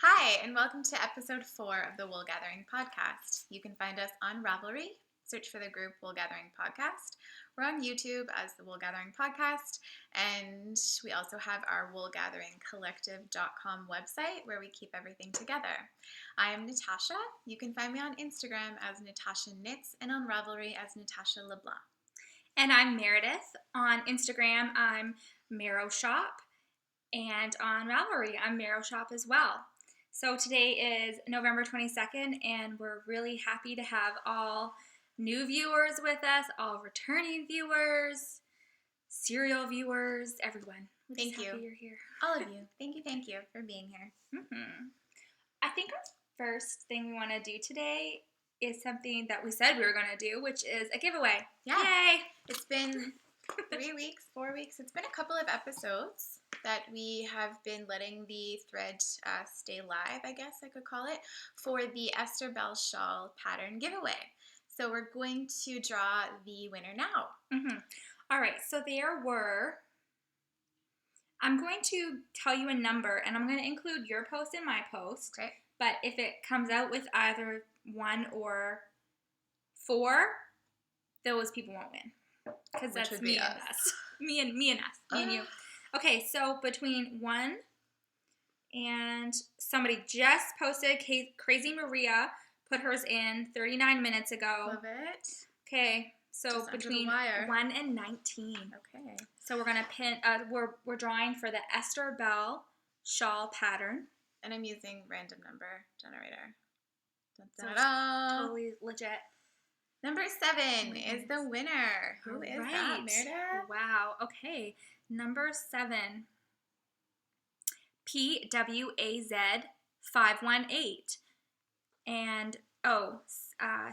Hi, and welcome to episode 4 of the Wool Gathering Podcast. You can find us on Ravelry. Search for the group Wool Gathering Podcast. We're on YouTube as the Wool Gathering Podcast, and we also have our woolgatheringcollective.com website where we keep everything together. I am Natasha. You can find me on Instagram as Natasha Knits and on Ravelry as Natasha LeBlanc. And I'm Meredith. On Instagram, I'm Marrow Shop, and on Ravelry, I'm Marrow Shop as well. So today is November 22nd, and we're really happy to have all new viewers with us, all returning viewers, serial viewers, everyone. Thank you. You're here. All of you. Thank you for being here. I think our first thing we want to do today is something that we said we were going to do, which is a giveaway. Yeah. Yay! It's been 3 weeks, 4 weeks. It's been a couple of episodes that we have been letting the thread stay live, I guess I could call it, for the Esther Bell shawl pattern giveaway. So we're going to draw the winner now. All right, so I'm going to tell you a number, and I'm going to include your post and my post. Okay. But if it comes out with either 1 or 4, those people won't win. Because that's me and us. Me and us. Me and you. Okay, so between 1 and somebody just posted, Crazy Maria put hers in 39 minutes ago. Love it. Okay, so Just between 1 and 19. Okay. So we're gonna pin. We're drawing for the Esther Bell shawl pattern. And I'm using random number generator. Dun, So dun, it's dun. totally legit. Number 7 is the winner. Who is that, Meredith? Wow. Okay. Number 7. PWAZ518. And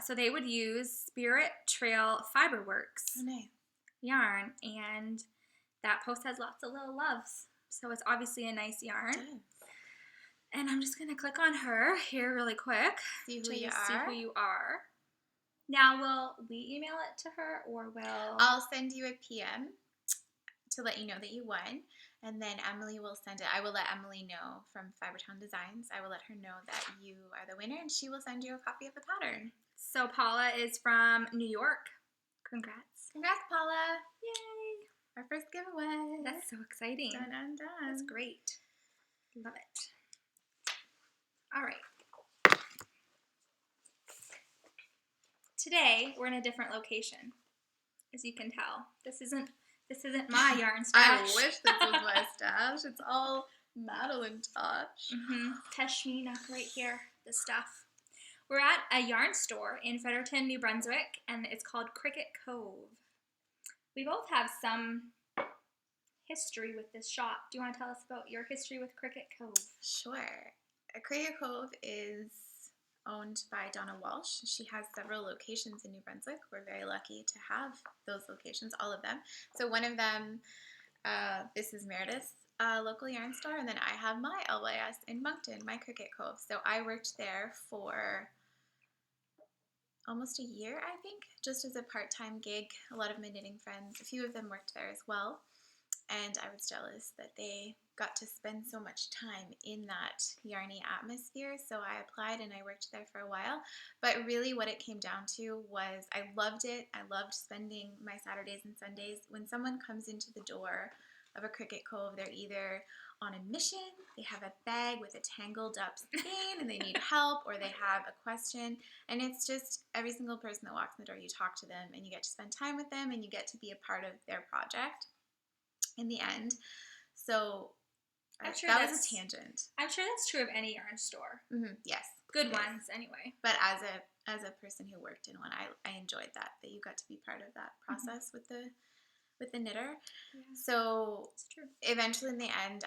so they would use Spirit Trail Fiberworks Oh, nice. yarn, and that post has lots of little loves. So it's obviously a nice yarn. It is. And I'm just gonna click on her here really quick. See to who you see are. who you are. Now, will we email it to her, or will... I'll send you a PM to let you know that you won, and then Emily will send it. I will let Emily know from Fibertown Designs. I will let her know that you are the winner, and she will send you a copy of the pattern. So Paula is from New York. Congrats. Congrats, Paula. Yay. Our first giveaway. That's so exciting. Dun, dun, dun. That's great. Love it. All right. Today, we're in a different location, as you can tell. This isn't my yarn stash. I wish this was my stash. It's all Madeline Tosh. Tashmina right here, the stuff. We're at a yarn store in Fredericton, New Brunswick, and it's called Cricket Cove. We both have some history with this shop. Do you want to tell us about your history with Cricket Cove? Sure. Cricket Cove is owned by Donna Walsh. She has several locations in New Brunswick. We're very lucky to have those locations, all of them. So one of them, this is Meredith's local yarn store, and then I have my LYS in Moncton, my Cricket Cove. So I worked there for almost a year, I think, just as a part-time gig. A lot of my knitting friends, a few of them worked there as well. And I was jealous that they got to spend so much time in that yarny atmosphere. So I applied and I worked there for a while. But really what it came down to was I loved it. I loved spending my Saturdays and Sundays. When someone comes into the door of a Cricket Cove, they're either on a mission, they have a bag with a tangled up skein and they need help, or they have a question. And it's just every single person that walks in the door, you talk to them and you get to spend time with them and you get to be a part of their project in the end. So that was a tangent. I'm sure that's true of any yarn store. Yes. Good ones, anyway. But as a person who worked in one, I enjoyed that you got to be part of that process with the knitter. Yeah. So it's true. Eventually in the end,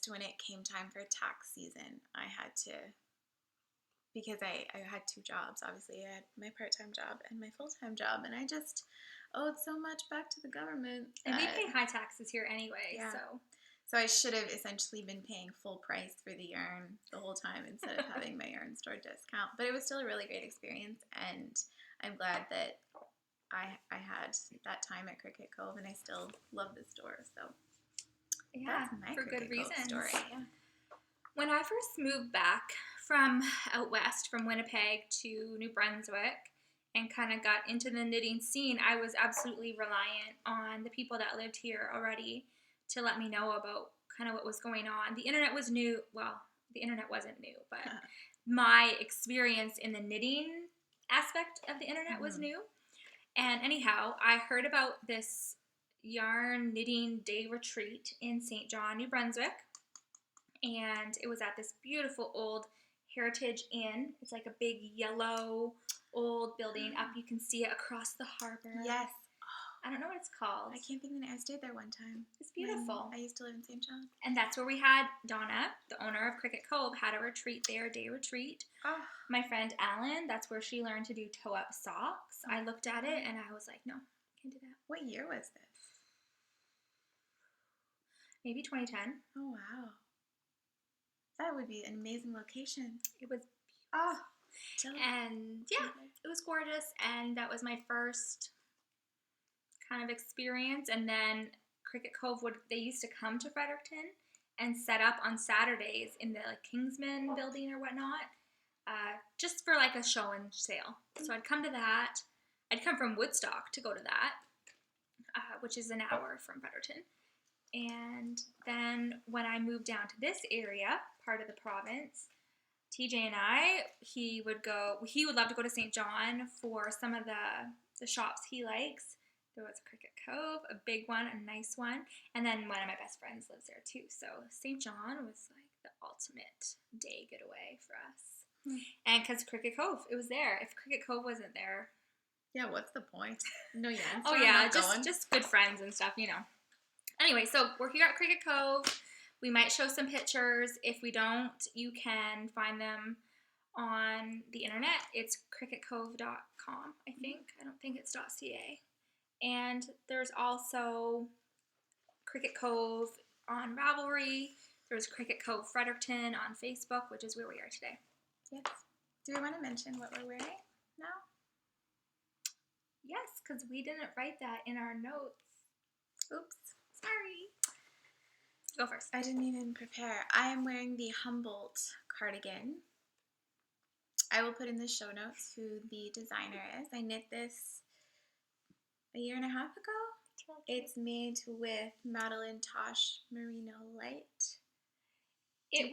when it came time for tax season, I had to, because I had 2 jobs, obviously. I had my part-time job and my full-time job, and I just owed so much back to the government. And we pay high taxes here anyway, yeah. So I should have essentially been paying full price for the yarn the whole time instead of having my yarn store discount. But it was still a really great experience, and I'm glad that I had that time at Cricket Cove, and I still love the store. So yeah, that's my for Cricket good Cove reasons. story. Yeah. When I first moved back from out west, from Winnipeg to New Brunswick, and kind of got into the knitting scene, I was absolutely reliant on the people that lived here already to let me know about kind of what was going on. The internet was new. Well, the internet wasn't new, but my experience in the knitting aspect of the internet was new. And anyhow, I heard about this yarn knitting day retreat in St. John, New Brunswick. And it was at this beautiful old Heritage Inn. It's like a big yellow old building up. You can see it across the harbor. Yes. I don't know what it's called. I can't think of it. I stayed there one time. It's beautiful. I used to live in St. John. And that's where we had Donna, the owner of Cricket Cove, had a retreat there, a day retreat. Oh. My friend Ellen, that's where she learned to do toe-up socks. I looked at it and I was like, no, I can't do that. What year was this? Maybe 2010. Oh, wow. That would be an amazing location. It was beautiful. And yeah, it was gorgeous. And that was my first kind of experience. And then Cricket Cove they used to come to Fredericton and set up on Saturdays in the Kingsman building or whatnot, just for like a show and sale. So I'd come to that. I'd come from Woodstock to go to that, which is an hour from Fredericton. And then when I moved down to this area, part of the province, TJ and he would love to go to St. John for some of the shops he likes. There was a Cricket Cove, a big one, a nice one. And then one of my best friends lives there too. So St. John was like the ultimate day getaway for us. And because Cricket Cove, it was there. If Cricket Cove wasn't there. Yeah, what's the point? No, yeah. Oh, yeah, just good friends and stuff, you know. Anyway, so we're here at Cricket Cove. We might show some pictures. If we don't, you can find them on the internet. It's cricketcove.com, I think. I don't think it's .ca. And there's also Cricket Cove on Ravelry. There's Cricket Cove Fredericton on Facebook, which is where we are today. Yes. Do we want to mention what we're wearing now? Yes, because we didn't write that in our notes. Oops. Sorry. Go first. I didn't even prepare. I am wearing the Humboldt cardigan. I will put in the show notes who the designer is. I knit this a year and a half ago. It's made with Madeline Tosh Merino Light. It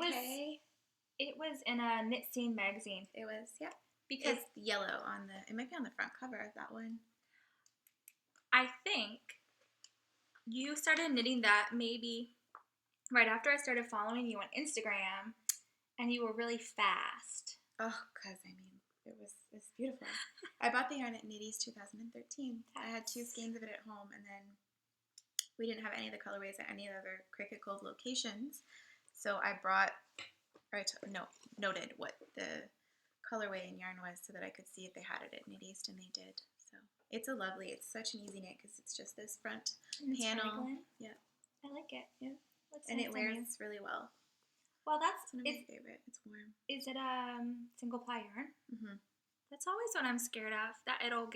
was in a Knit Scene magazine. It was, yeah. Because it's yellow it might be on the front cover of that one. I think you started knitting that maybe right after I started following you on Instagram, and you were really fast. Oh, because, it's beautiful. I bought the yarn at Knitties 2013. I had 2 skeins of it at home, and then we didn't have any of the colorways at any other Cricket Cove locations. So I noted what the colorway and yarn was so that I could see if they had it at Knit East, and they did. So it's such an easy knit because it's just this front panel. Yeah. I like it. Yeah. And it wears really well. Well, it's one of my favorite. It's warm. Is it a single ply yarn? Mm-hmm. That's always what I'm scared of, that it'll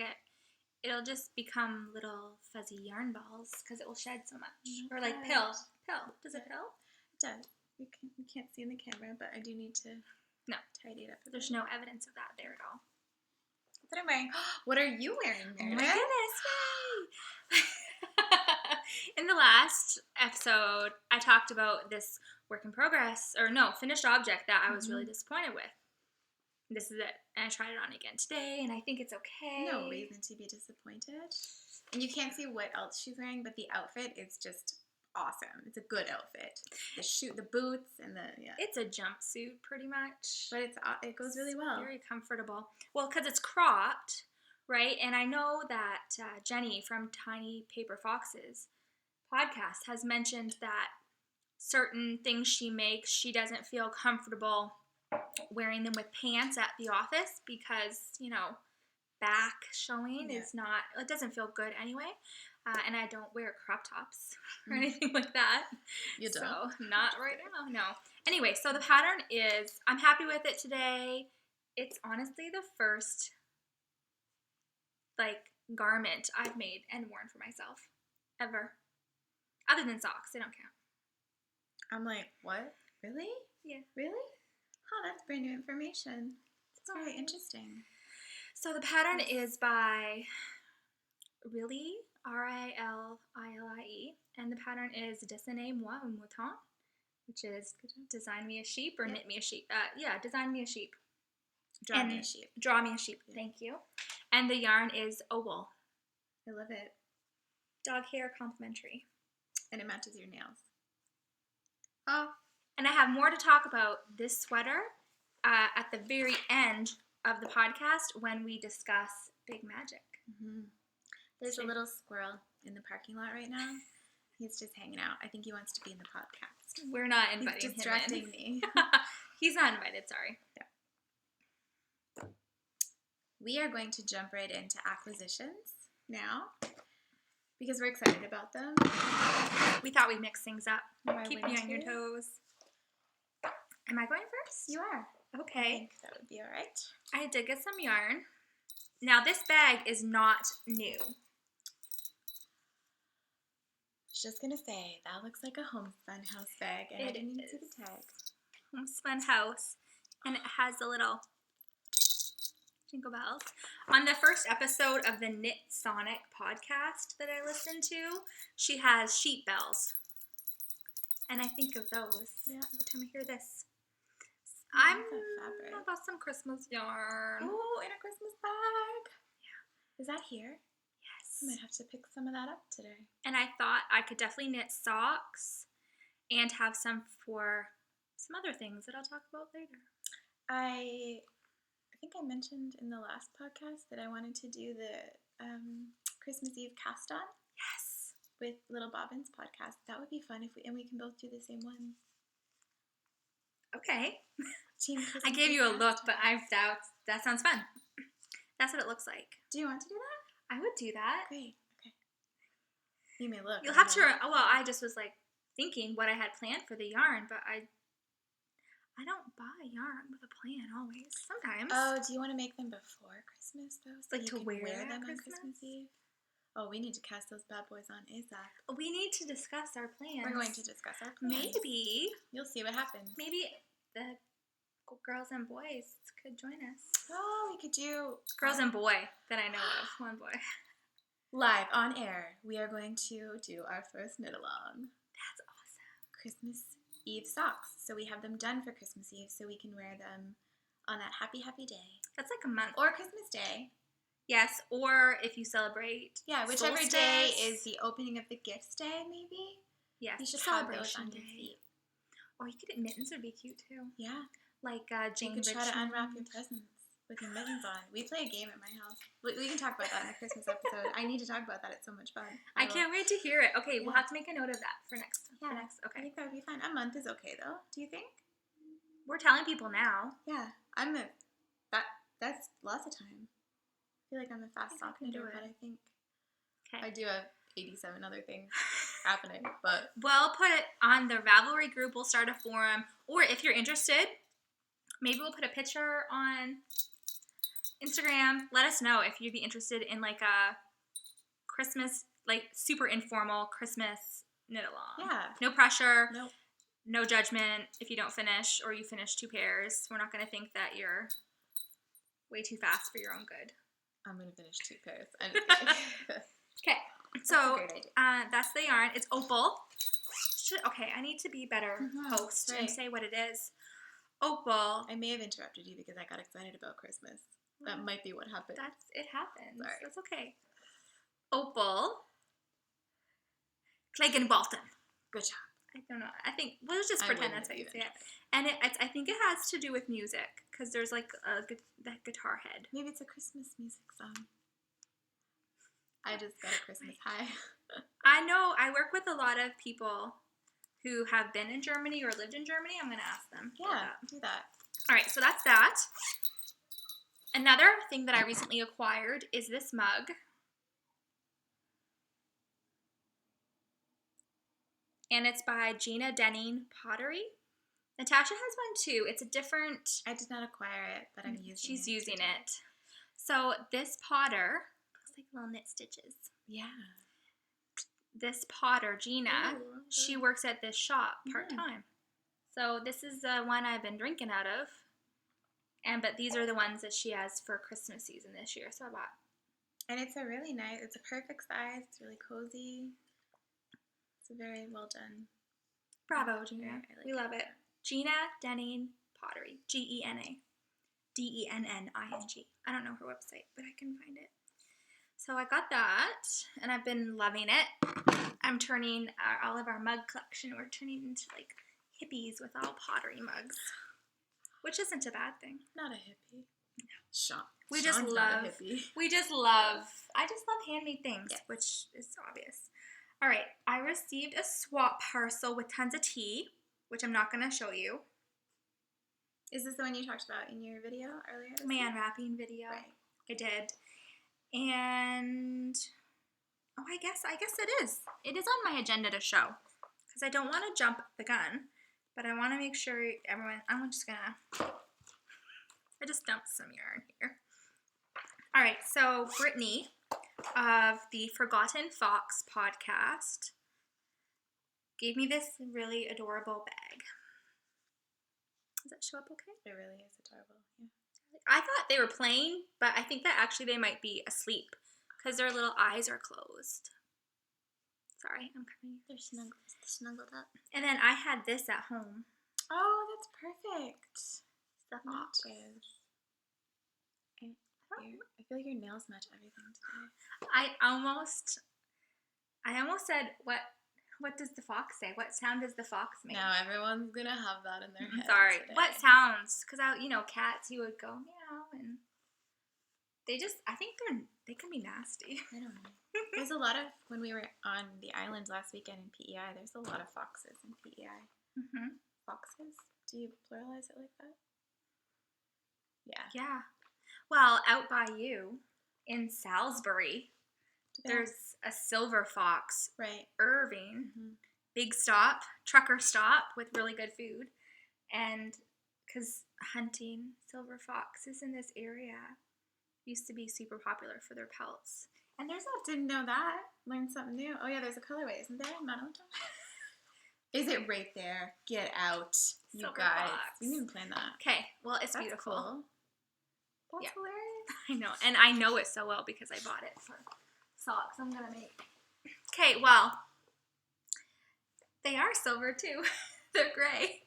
just become little fuzzy yarn balls because it will shed so much. Mm-hmm. Or like pill. Does it pill? It does. You can't see in the camera, but I do need to tidy it up. There's no evidence of that there at all. What am I wearing? What are you wearing, Meredith? Oh my goodness, yay! In the last episode, I talked about this finished object that I was really disappointed with. This is it. And I tried it on again today, and I think it's okay. No reason to be disappointed. And you can't see what else she's wearing, but the outfit is just awesome. It's a good outfit. The boots, and It's a jumpsuit, pretty much. But it goes really well. Very comfortable. Well, because it's cropped, right? And I know that Jenny from Tiny Paper Foxes podcast has mentioned that certain things she makes, she doesn't feel comfortable wearing them with pants at the office because, back showing is not, it doesn't feel good anyway. And I don't wear crop tops or anything like that. You don't? So, not right now, no. Anyway, so the pattern is, I'm happy with it today. It's honestly the first, garment I've made and worn for myself, ever. Other than socks, they don't count. I'm like, what? Really? Yeah. Really? Oh, that's brand new information. It's very interesting. So the pattern is by Rillie, Rillie, and the pattern is Dessinez-moi un mouton, which is design me a sheep or knit me a sheep. Design me a sheep. Draw me a sheep. Draw me a sheep. Thank you. And the yarn is wool. I love it. Dog hair complimentary. And it matches your nails. Oh. And I have more to talk about this sweater at the very end of the podcast when we discuss Big Magic. Mm-hmm. There's a little squirrel in the parking lot right now. He's just hanging out. I think he wants to be in the podcast. We're not inviting him in. He's distracting me. He's not invited, sorry. Yeah. We are going to jump right into acquisitions now because we're excited about them. We thought we'd mix things up. Keep you on your to? toes. Am I going first? You are. Okay. I think that would be all right. I did get some yarn. Now, this bag is not new. I was just going to say, that looks like a Homespun house bag, and I didn't even see the tag. Homespun house. And it has a little jingle bells. On the first episode of the Knit Sonic podcast that I listened to, she has sheep bells. And I think of those every time I hear this. I'm about some Christmas yarn. Oh, in a Christmas bag. Yeah. Is that here? Yes. I might have to pick some of that up today. And I thought I could definitely knit socks and have some for some other things that I'll talk about later. I think I mentioned in the last podcast that I wanted to do the Christmas Eve cast on. Yes. With Little Bobbin's podcast. That would be fun if we can both do the same ones. Okay. I gave you a look, but that sounds fun. That's what it looks like. Do you want to do that? I would do that. Great. Okay. You may look. You'll have to. Well, I just was like thinking what I had planned for the yarn, but I don't buy yarn with a plan always. Sometimes. Oh, do you want to make them before Christmas though? So like to wear them on Christmas Eve? Oh, we need to cast those bad boys on ASAP. We need to discuss our plans. We're going to discuss our plans. Maybe. You'll see what happens. Maybe the girls and boys could join us. Oh, we could do... Girls and boy that I know of. One boy. Live on air, we are going to do our first knit-along. That's awesome. Christmas Eve socks. So we have them done for Christmas Eve so we can wear them on that happy day. That's like a month. Or Christmas Day. Yes, or if you celebrate whichever solstice. day is the opening of the gifts day, maybe. Yes, you should celebration have those on your feet. Or you could mittens would be cute too. Yeah, like Jane. You could try to unwrap your presents with your mittens on. We play a game at my house. We can talk about that in the Christmas episode. I need to talk about that. It's so much fun. I can't wait to hear it. Okay, we'll have to make a note of that for next. Yeah, okay. I think that would be fun. A month is okay though. Do you think? We're telling people now. Yeah, that's lots of time. I feel like I'm a fast sock knitter, but I think I do have 87 other things happening. But we'll put it on the Ravelry group. We'll start a forum, or if you're interested, maybe we'll put a picture on Instagram. Let us know if you'd be interested in like a Christmas, like super informal Christmas knit along. Yeah. No pressure. Nope. No judgment if you don't finish or you finish 2 pairs. We're not going to think that you're way too fast for your own good. I'm going to finish 2 pairs. Okay. So that's the yarn. It's opal. I need to be better host and say what it is. Opal. I may have interrupted you because I got excited about Christmas. That might be what happened. It happens. Sorry. That's okay. Opal. Cleggan-Walton. Good job. I don't know. I think we'll just pretend that's how you say it. And I think it has to do with music because there's like that guitar head. Maybe it's a Christmas music song. I just got a Christmas high. I know. I work with a lot of people who have been in Germany or lived in Germany. I'm going to ask them. Yeah, do that. All right, so that's that. Another thing that I recently acquired is this mug. And it's by Gina Denning Pottery. Natasha has one too. It's a different... I did not acquire it, but I'm using it. She's using it. So this potter... looks like little knit stitches. Yeah. This potter, Gina, she works at this shop part-time. So this is the one I've been drinking out of. But these are the ones that she has for Christmas season this year, so I bought. And it's a really nice, it's a perfect size. It's really cozy. It's a very well done. Bravo, Gina. We love it. Gina Denning Pottery. Gena. Denning. I don't know her website, but I can find it. So I got that, and I've been loving it. I'm turning all of our mug collection. We're turning into like hippies with all pottery mugs, which isn't a bad thing. Not a hippie. No. Sean. We Sean's just not love. a hippie. I just love handmade things, yes. Which is obvious. All right, I received a swap parcel with tons of tea, which I'm not going to show you. Is this the one you talked about in your video earlier? My unwrapping video. Right. I did. And I guess it is. It is on my agenda to show because I don't want to jump the gun, but I want to make sure everyone. I just dumped some yarn here. All right, so Brittany of the Forgotten Fox podcast gave me this really adorable bag. Does that show up okay? It really is adorable. Yeah. I thought they were playing, but I think that actually they might be asleep because their little eyes are closed. Sorry, I'm coming. They're snuggled up. And then I had this at home. Oh, that's perfect. The fox. I feel like your nails match everything today. I almost said, what does the fox say? What sound does the fox make? Now everyone's gonna have that in their head. Sorry. Today. What sounds? Because cats, you would go meow, and I think they can be nasty. I don't know. There's a lot of, when we were on the island last weekend in PEI, there's a lot of foxes in PEI. Mm-hmm. Foxes? Do you pluralize it like that? Yeah. Yeah. Well, out by you in Salisbury, there's a silver fox. Right. Irving. Mm-hmm. Big stop, trucker stop with really good food. And because hunting silver foxes in this area used to be super popular for their pelts. And didn't know that. Learned something new. Oh yeah, there's a colorway, isn't there? Not on top. Is it right there? Get out, you silver guys. fox. You didn't plan that. Okay, well, it's That's beautiful. Cool. That's hilarious. I know, and I know it so well because I bought it for socks I'm gonna make. Okay, well, they are silver too. They're gray.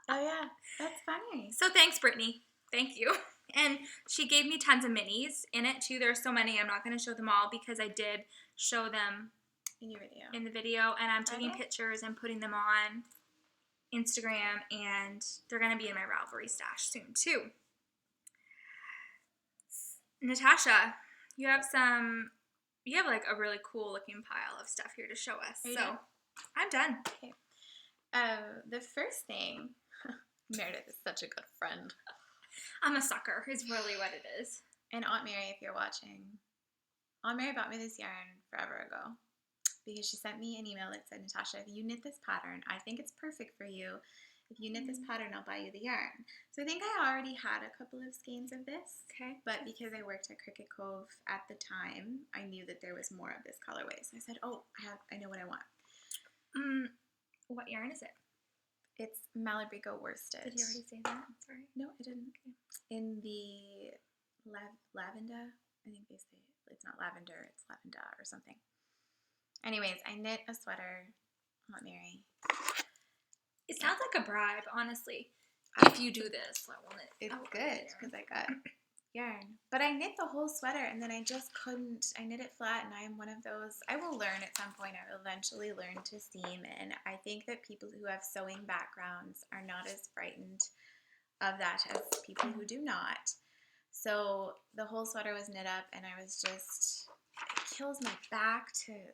Oh yeah, that's funny. So thanks, Brittany. Thank you. And she gave me tons of minis in it too. There's so many. I'm not going to show them all because I did show them in your video. In the video, and I'm taking pictures and putting them on Instagram, and they're going to be in my Ravelry stash soon too. Natasha, you have like a really cool looking pile of stuff here to show us. So I'm done. Okay. The first thing, Meredith is such a good friend. I'm a sucker, is really what it is. And Aunt Mary, if you're watching, Aunt Mary bought me this yarn forever ago because she sent me an email that said, Natasha, if you knit this pattern, I think it's perfect for you. If you knit this pattern, I'll buy you the yarn. So I think I already had a couple of skeins of this. Okay. But because I worked at Cricket Cove at the time, I knew that there was more of this colorway. So I said, I know what I want. What yarn is it? It's Malabrigo worsted. Did you already say that? I'm sorry. No, I didn't. Okay. In the lavender, I think they say it's not lavender, it's lavender or something. Anyways, I knit a sweater, Aunt Mary. It sounds like a bribe, honestly. If you do this, I will knit. It's good because I got yarn. But I knit the whole sweater and then I just couldn't. I knit it flat, and I'm one of those. I will learn at some point. I will eventually learn to seam, and I think that people who have sewing backgrounds are not as frightened of that as people who do not. So the whole sweater was knit up, and I was just, it kills my back to,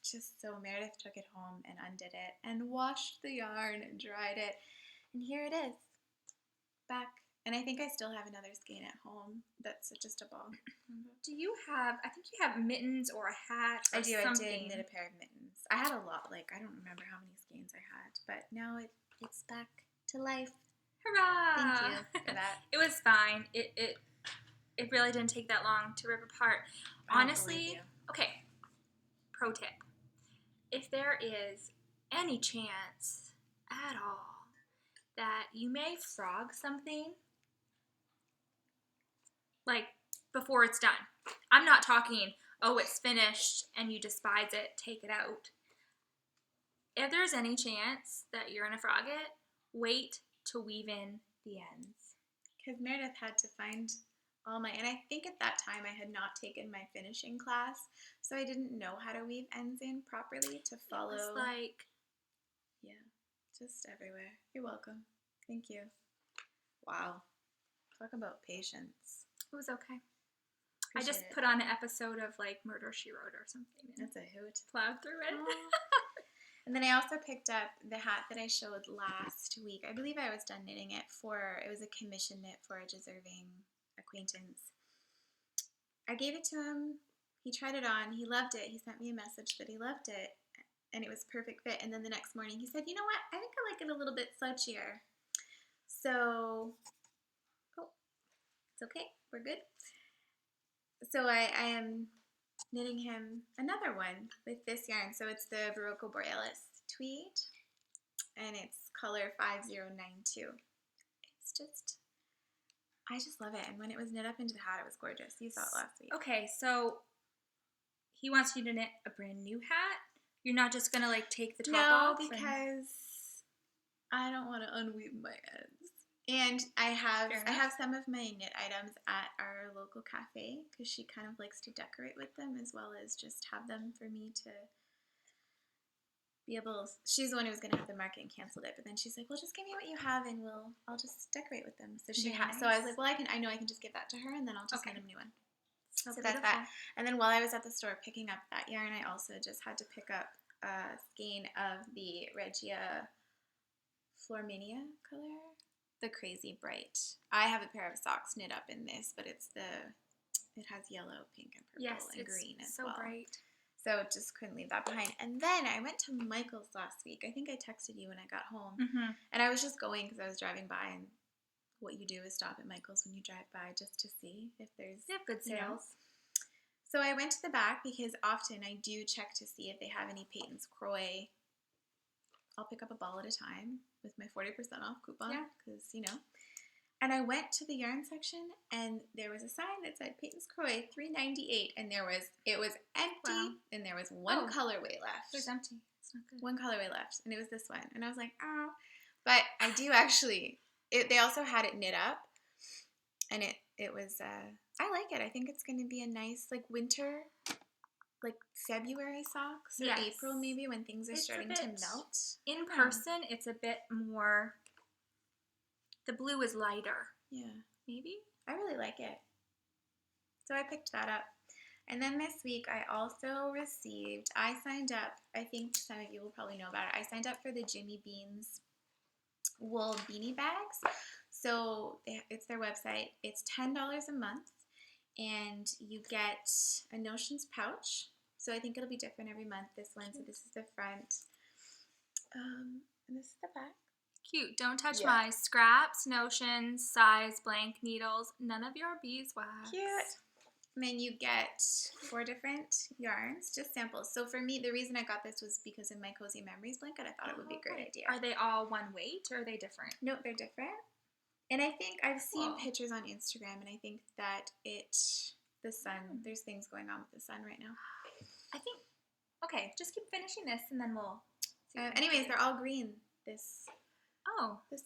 just so Meredith took it home and undid it and washed the yarn and dried it. And here it is, back. And I think I still have another skein at home that's just a ball. Do you have, I think you have mittens or a hat or I do. something. I did knit a pair of mittens. I had a lot, I don't remember how many skeins I had, but now it's back to life. Hurrah! Thank you for that. It was fine. It really didn't take that long to rip apart. Honestly, okay, pro tip. If there is any chance at all that you may frog something, like, before it's done? I'm not talking, oh, it's finished and you despise it, take it out. If there's any chance that you're going to frog it, wait to weave in the ends. Because Meredith had to find all my, and I think at that time I had not taken my finishing class, so I didn't know how to weave ends in properly to follow. It was like, yeah, just everywhere. You're welcome. Thank you. Wow. Talk about patience. It was okay. Appreciate I just it. put on an episode of like Murder, She Wrote or something. That's a hoot. Plowed through it. And then I also picked up the hat that I showed last week. I believe I was done knitting it it was a commission knit for a deserving acquaintance. I gave it to him. He tried it on. He loved it. He sent me a message that he loved it, and it was perfect fit. And then the next morning he said, you know what? I think I like it a little bit slouchier. So, it's okay. We're good. So I am knitting him another one with this yarn. So it's the Barocco Borealis tweed, and it's color 5092. I just love it. And when it was knit up into the hat, it was gorgeous. You saw it last week. Okay, so he wants you to knit a brand new hat. You're not just gonna like take the top off? No, because I don't want to unweave my ends. And I have some of my knit items at our local cafe because she kind of likes to decorate with them as well as just have them for me to be able. She's the one who was going to have the market and canceled it, but then she's like, "Well, just give me what you have and I'll just decorate with them." So she has. So I was like, "Well, I know I can just give that to her and then I'll just knit a new one." So that's that. And then while I was at the store picking up that yarn, I also just had to pick up a skein of the Regia Florminia color. The Crazy Bright. I have a pair of socks knit up in this, but it has yellow, pink, and purple, and green as well. So bright. So just couldn't leave that behind. And then I went to Michael's last week. I think I texted you when I got home. Mm-hmm. And I was just going because I was driving by, and what you do is stop at Michael's when you drive by just to see if there's good sales. So I went to the back because often I do check to see if they have any Peyton's Croix. I'll pick up a ball at a time with my 40% off coupon because, And I went to the yarn section and there was a sign that said Peyton's Croix $3.98 and it was empty and there was one colorway left. It was empty. It's not good. One colorway left and it was this one. And I was like, oh. But I do actually, they also had it knit up and it was, I like it. I think it's going to be a nice like winter, like February socks or April maybe when things are starting to melt. In person, it's a bit more, the blue is lighter. Yeah. Maybe? I really like it. So I picked that up. And then this week I also I signed up, I think some of you will probably know about it, I signed up for the Jimmy Beans wool beanie bags. So it's their website. It's $10 a month. And you get a notions pouch. So I think it'll be different every month. This one, so this is the front. And this is the back. Cute. Don't touch my scraps, notions, size, blank needles. None of your beeswax. Cute. And then you get 4 different yarns, just samples. So for me, the reason I got this was because in my Cozy Memories blanket, I thought it would be a great idea. Are they all one weight or are they different? No, they're different. And I think I've seen pictures on Instagram, and I think that the sun, there's things going on with the sun right now. Okay, just keep finishing this, and then we'll see. Anyways, they're all green this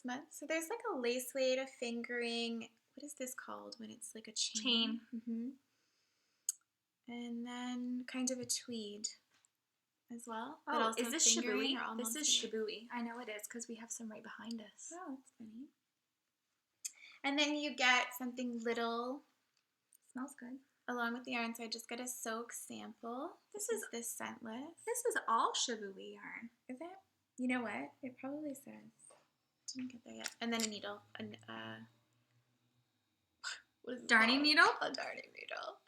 month. So there's like a lace weight, a fingering. What is this called when it's like a chain? Mm-hmm. And then kind of a tweed as well. Oh, is this shibui? This is shibui. I know it is because we have some right behind us. Oh, that's funny. And then you get something little. Smells good. Along with the yarn, so I just got a soak sample. This is this scentless. This is all shibui yarn. Is it? You know what? It probably says. Didn't get there yet. And then a needle. What is it darning called? Needle? A darning needle.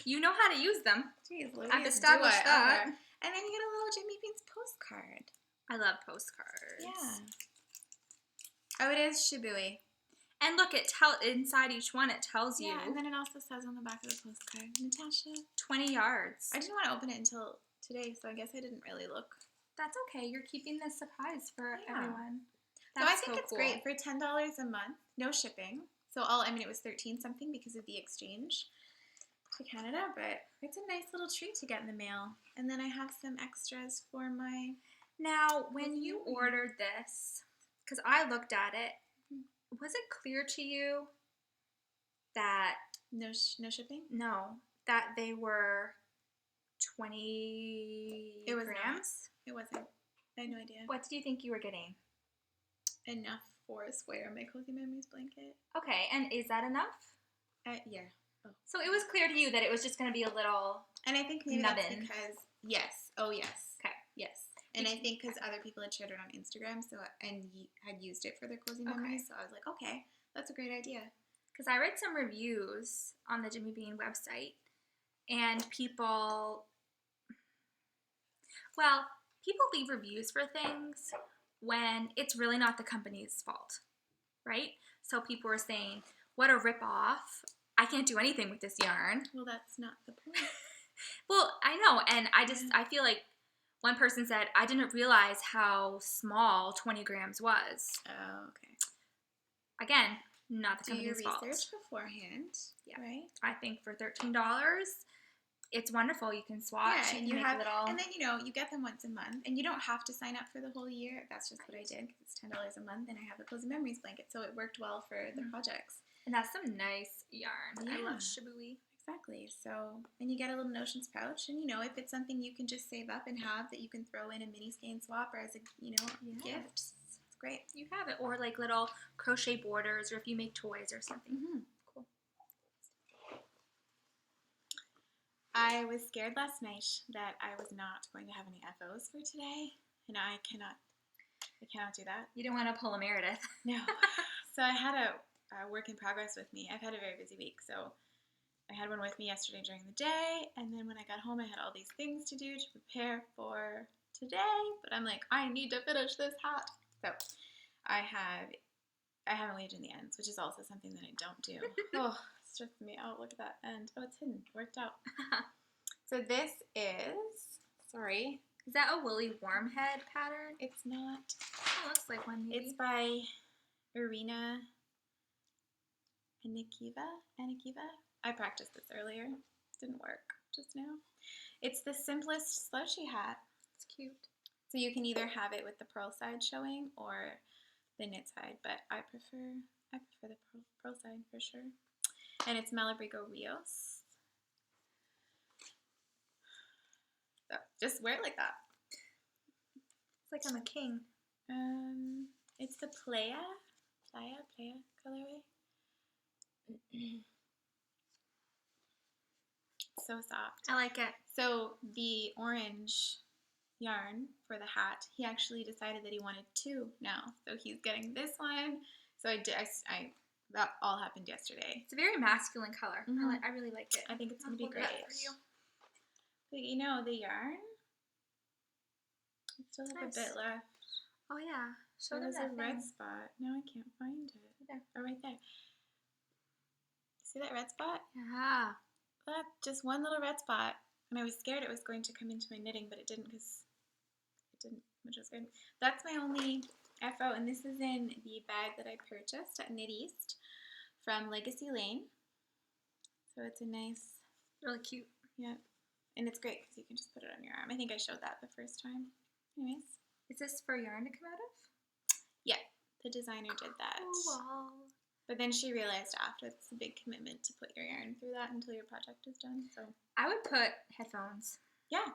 You know how to use them. Jeez, I've established that. And then you get a little Jimmy Beans postcard. I love postcards. Yeah. Oh, it is shibui. And look, inside each one, it tells you. Yeah, and then it also says on the back of the postcard, Natasha. 20 yards. I didn't want to open it until today, so I guess I didn't really look That's okay. You're keeping this surprise for everyone. So I think it's great for $10 a month, no shipping. So it was 13 something because of the exchange to Canada, but it's a nice little treat to get in the mail. And then I have some extras for my... Now, when you ordered this, because I looked at it, was it clear to you that... No shipping? No, that they were 20 grams? Not. It wasn't. I had no idea. What did you think you were getting? Enough for a sweater on my Cozy Memories blanket. Okay, and is that enough? Yeah. Oh. So it was clear to you that it was just going to be a little... And I think maybe nubbin. That's because... Yes. Oh, yes. Okay. Yes. And I think because other people had shared it on Instagram and had used it for their Cozy Memories, so I was like, okay, that's a great idea. Because I read some reviews on the Jimmy Bean website, and people leave reviews for things when it's really not the company's fault, right? So people were saying, what a ripoff. I can't do anything with this yarn. Well, that's not the point. Well, I know, and I feel like one person said, I didn't realize how small 20 grams was. Oh, okay. Again, not the company's fault. Do your research beforehand, right? I think for $13, it's wonderful. You can swatch and you have little... And then, you get them once a month, and you don't have to sign up for the whole year. That's just what I did, because it's $10 a month, and I have the Cozy Memories blanket, so it worked well for the projects. And that's some nice yarn. Yeah. I love Shibui. Exactly. So, and you get a little notions pouch, and if it's something you can just save up and have that you can throw in a mini skein swap or as a gift, it's great. You have it, or like little crochet borders, or if you make toys or something. Mm-hmm. Cool. I was scared last night that I was not going to have any FOs for today, and I cannot do that. You don't want to pull a Meredith. No. So I had a work in progress with me. I've had a very busy week, so I had one with me yesterday during the day, and then when I got home, I had all these things to do to prepare for today, but I'm like, I need to finish this hat. So I haven't weaved in the ends, which is also something that I don't do. Oh, it stresses me out. Look at that end. Oh, it's hidden. Worked out. So this is, sorry. Is that a woolly worm head pattern? It's not. It looks like one, maybe. It's by Irina Anikiva. I practiced this earlier. Didn't work just now. It's the simplest slouchy hat. It's cute. So you can either have it with the purl side showing or the knit side, but I prefer the purl side for sure. And it's Malabrigo Rios. So just wear it like that. It's like I'm a king. It's the Playa colorway. So soft. I like it. So the orange yarn for the hat, he actually decided that he wanted two now. So he's getting this one. So that all happened yesterday. It's a very masculine color. Mm-hmm. I really like it. I think it's going to be great. For you. But the yarn, I still have a bit left. Oh yeah. Show them There's that a red spot. No, I can't find it. There. Oh, right there. See that red spot? Yeah. That just one little red spot. And I was scared it was going to come into my knitting, but it didn't, which was good. That's my only FO, and this is in the bag that I purchased at Knit East from Legacy Lane. So it's a nice... Really cute. Yeah. And it's great because you can just put it on your arm. I think I showed that the first time. Anyways. Is this for yarn to come out of? Yeah. The designer did that. Wow. But then she realized after it's a big commitment to put your yarn through that until your project is done. So I would put headphones. Yeah.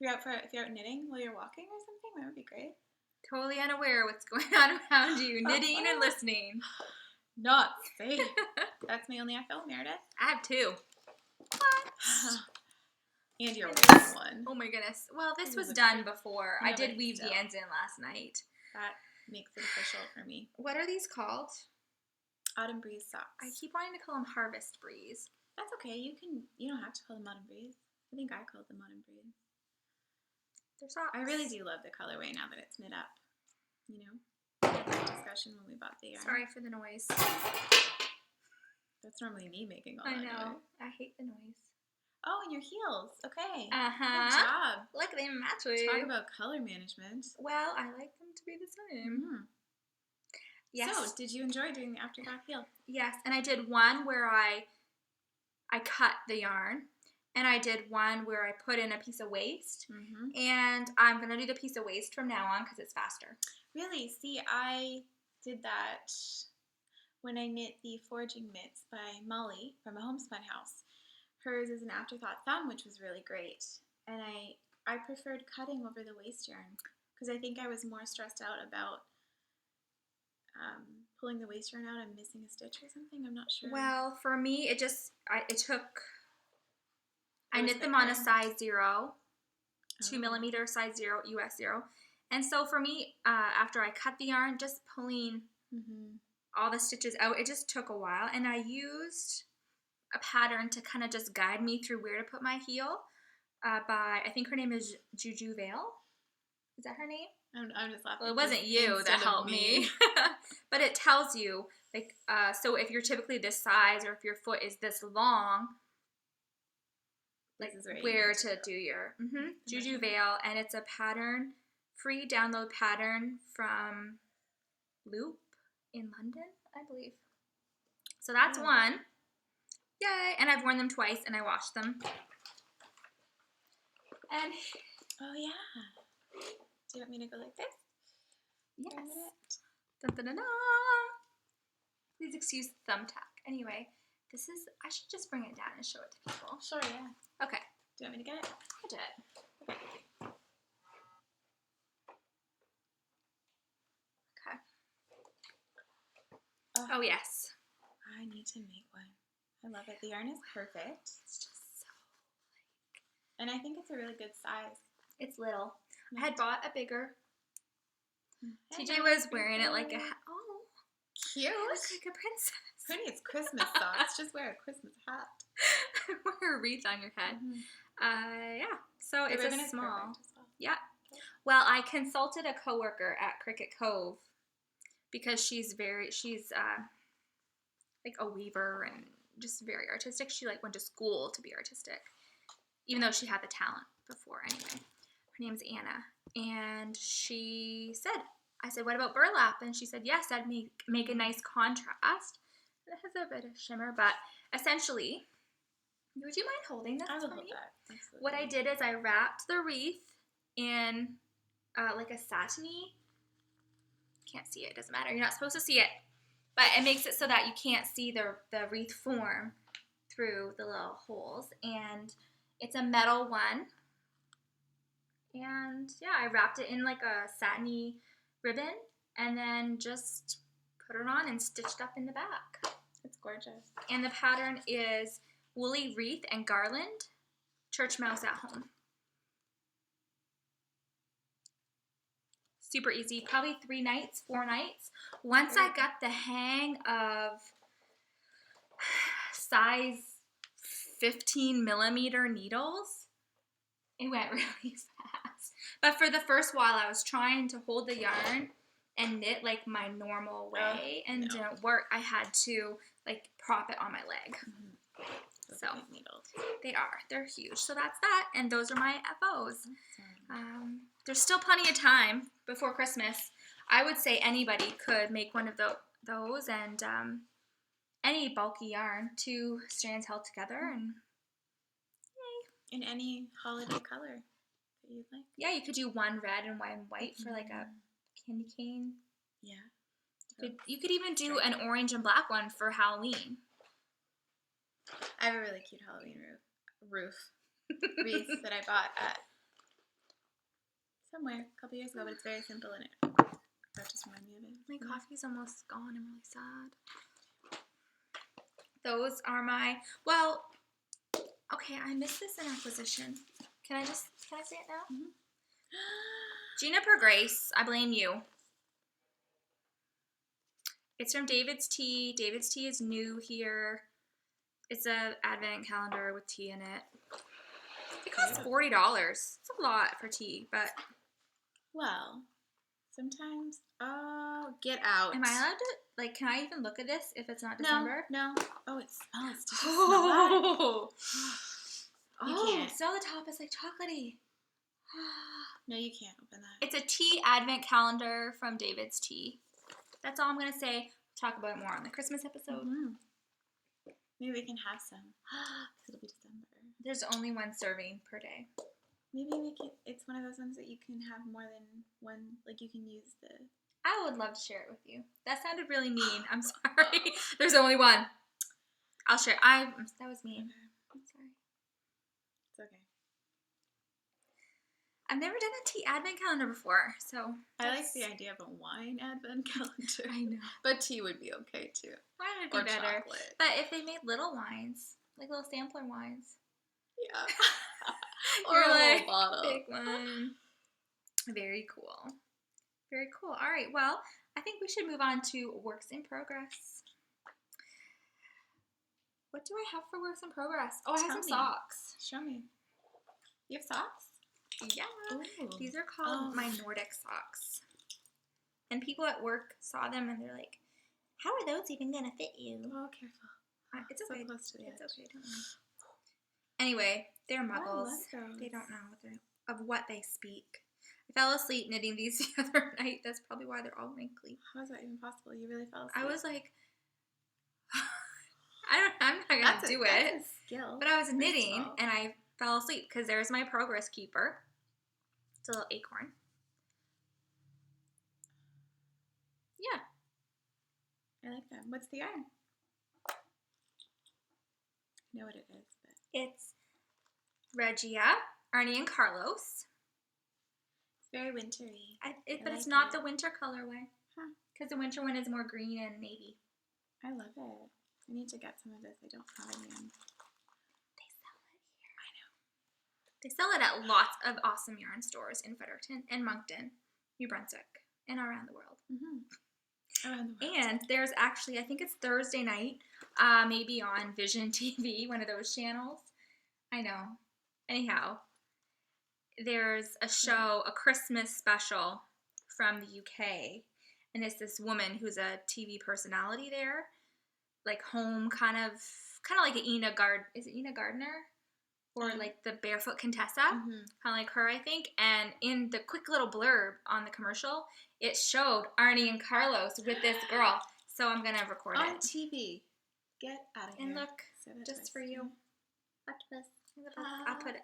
If you're out knitting while you're walking or something, that would be great. Totally unaware what's going on around you, knitting and listening. Not safe. That's my only FL, Meredith. I have two. What? And your one. Oh my goodness. Well, this was done before. I did weave the ends in last night. That makes it official for me. What are these called? Autumn Breeze socks. I keep wanting to call them Harvest Breeze. That's okay. You don't have to call them Autumn Breeze. I think I called them Autumn Breeze. They're socks. I really do love the colorway now that it's knit up. We had that discussion when we bought the yarn. Sorry for the noise. That's normally me making all I that know. noise. I hate the noise. Oh, and your heels. Okay. Uh-huh. Good job. Look, they match. Talk about color management. Well, I like them to be the same. Mm-hmm. Yes. So, did you enjoy doing the afterglow heel? Yes, and I did one where I cut the yarn, and I did one where I put in a piece of waste, and I'm going to do the piece of waste from now on because it's faster. Really? See, I did that when I knit the foraging mitts by Molly from a homespun house. Hers is an afterthought thumb, which was really great, and I preferred cutting over the waste yarn because I think I was more stressed out about pulling the waste yarn out and missing a stitch or something. I'm not sure. Well, for me, I knit them on a size 0, 2 millimeter size 0, US 0. And so for me, after I cut the yarn, just pulling all the stitches out, it just took a while. And I used a pattern to kind of just guide me through where to put my heel by, I think her name is Juju Vale. Is that her name? I'm just laughing. Well, it wasn't you that helped me. But it tells you, like, so if you're typically this size or if your foot is this long, like where to do your Juju Vale. And it's a pattern, free download pattern from Loop in London, I believe. So that's one. Yay. And I've worn them twice and I washed them. And oh yeah. Do you want me to go like this? Yes. Dun, dun, dun, dun. Please excuse the thumbtack. Anyway, this is, I should just bring it down and show it to people. Sure, yeah. Okay. Do you want me to get it? I did. Okay. Okay. Oh, yes. I need to make one. I love it. The yarn is perfect. It's just so and I think it's a really good size. It's little. I had bought a bigger. TJ was wearing it like a hat. Oh, cute. You look like a princess. Honey, it's Christmas socks. Just wear a Christmas hat. Wear a wreath on your head. Yeah. So the it's ribbon a is small. As well. Yeah. Well, I consulted a coworker at Cricket Cove because she's like a weaver and just very artistic. She like went to school to be artistic, even though she had the talent before. Anyway, her name's Anna, and I said, what about burlap? And she said, yes, that'd make a nice contrast. It has a bit of shimmer, but essentially, would you mind holding this I will for hold me? that. Absolutely. What I did is I wrapped the wreath in like a satiny. Can't see it. Doesn't matter. You're not supposed to see it, but it makes it so that you can't see the wreath form through the little holes. And it's a metal one. And yeah, I wrapped it in like a satiny ribbon and then just put it on and stitched up in the back. It's gorgeous. And the pattern is Woolly Wreath and Garland, Church Mouse at Home. Super easy, probably 4 nights. Once I got the hang of size 15 millimeter needles, it went really fast. But for the first while, I was trying to hold the yarn and knit like my normal way, and didn't work. I had to like prop it on my leg. So needles. They're huge. So that's that, and those are my FOs. There's still plenty of time before Christmas. I would say anybody could make one of those, and any bulky yarn, 2 strands held together, and in any holiday color that you'd like. Yeah, you could do one red and one white for like a candy cane. Yeah. You could even do an orange and black one for Halloween. I have a really cute Halloween wreath that I bought at somewhere a couple years ago, but it's very simple and that just reminded me of it. My coffee's almost gone. I'm really sad. Those are my, okay, I missed this in acquisition. Can I say it now? Juniper Grace, I blame you. It's from David's Tea. David's Tea is new here. It's a advent calendar with tea in it. It costs $40. It's a lot for tea, but... Well, sometimes... Oh, get out. Am I allowed to... Like, can I even look at this if it's not December? No. Oh, it smells. Oh, can't. So the top is like chocolatey. No, you can't open that. It's a tea advent calendar from David's Tea. That's all I'm going to say. Talk about it more on the Christmas episode. Mm-hmm. Maybe we can have some. It'll be December. There's only one serving per day. Maybe we can. It's one of those ones that you can have more than one. Like you can use the. I would love to share it with you. That sounded really mean. I'm sorry. There's only one. I'll share. That was mean. Okay. I'm sorry. It's okay. I've never done a tea advent calendar before, so I like the idea of a wine advent calendar. I know. But tea would be okay too. Wine would be Or better. chocolate. But if they made little wines, like little sampler wines. Yeah. Or a like little bottle. big one. Very cool. Very cool. All right. Well, I think we should move on to works in progress. What do I have for works in progress? Oh, I have some socks. Show me. You have socks? Yeah. Ooh. These are called my Nordic socks. And people at work saw them and they're like, how are those even going to fit you? Oh, careful. It's okay. So close to the edge. It's okay. Don't worry. Anyway, they're muggles. Those. They don't know what they speak. I fell asleep knitting these the other night. That's probably why they're all wrinkly. How is that even possible? You really fell asleep? I was like, I'm not going to do it. That's a skill. But I was knitting and I fell asleep because there's my progress keeper. It's a little acorn. Yeah. I like that. What's the yarn? I know what it is, but It's Regia, Arnie, and Carlos. it's very wintry. But it's like not it. the winter colorway. Huh. Because the winter one is more green and navy. I love it. I need to get some of this. I don't have any on. They sell it here. I know. They sell it at lots of awesome yarn stores in Fredericton and Moncton, New Brunswick, and around the world. Mm-hmm. Around the world. And there's actually, I think it's Thursday night, maybe on Vision TV, one of those channels. I know. Anyhow, there's a show, a Christmas special from the UK, and it's this woman who's a TV personality there, like home kind of like is it Ina Gardner? Or like the Barefoot Contessa, kind of like her, I think. And in the quick little blurb on the commercial, it showed Arnie and Carlos with this girl. So I'm going to record on it. TV. Get out of here. And look, just for you. Octopus.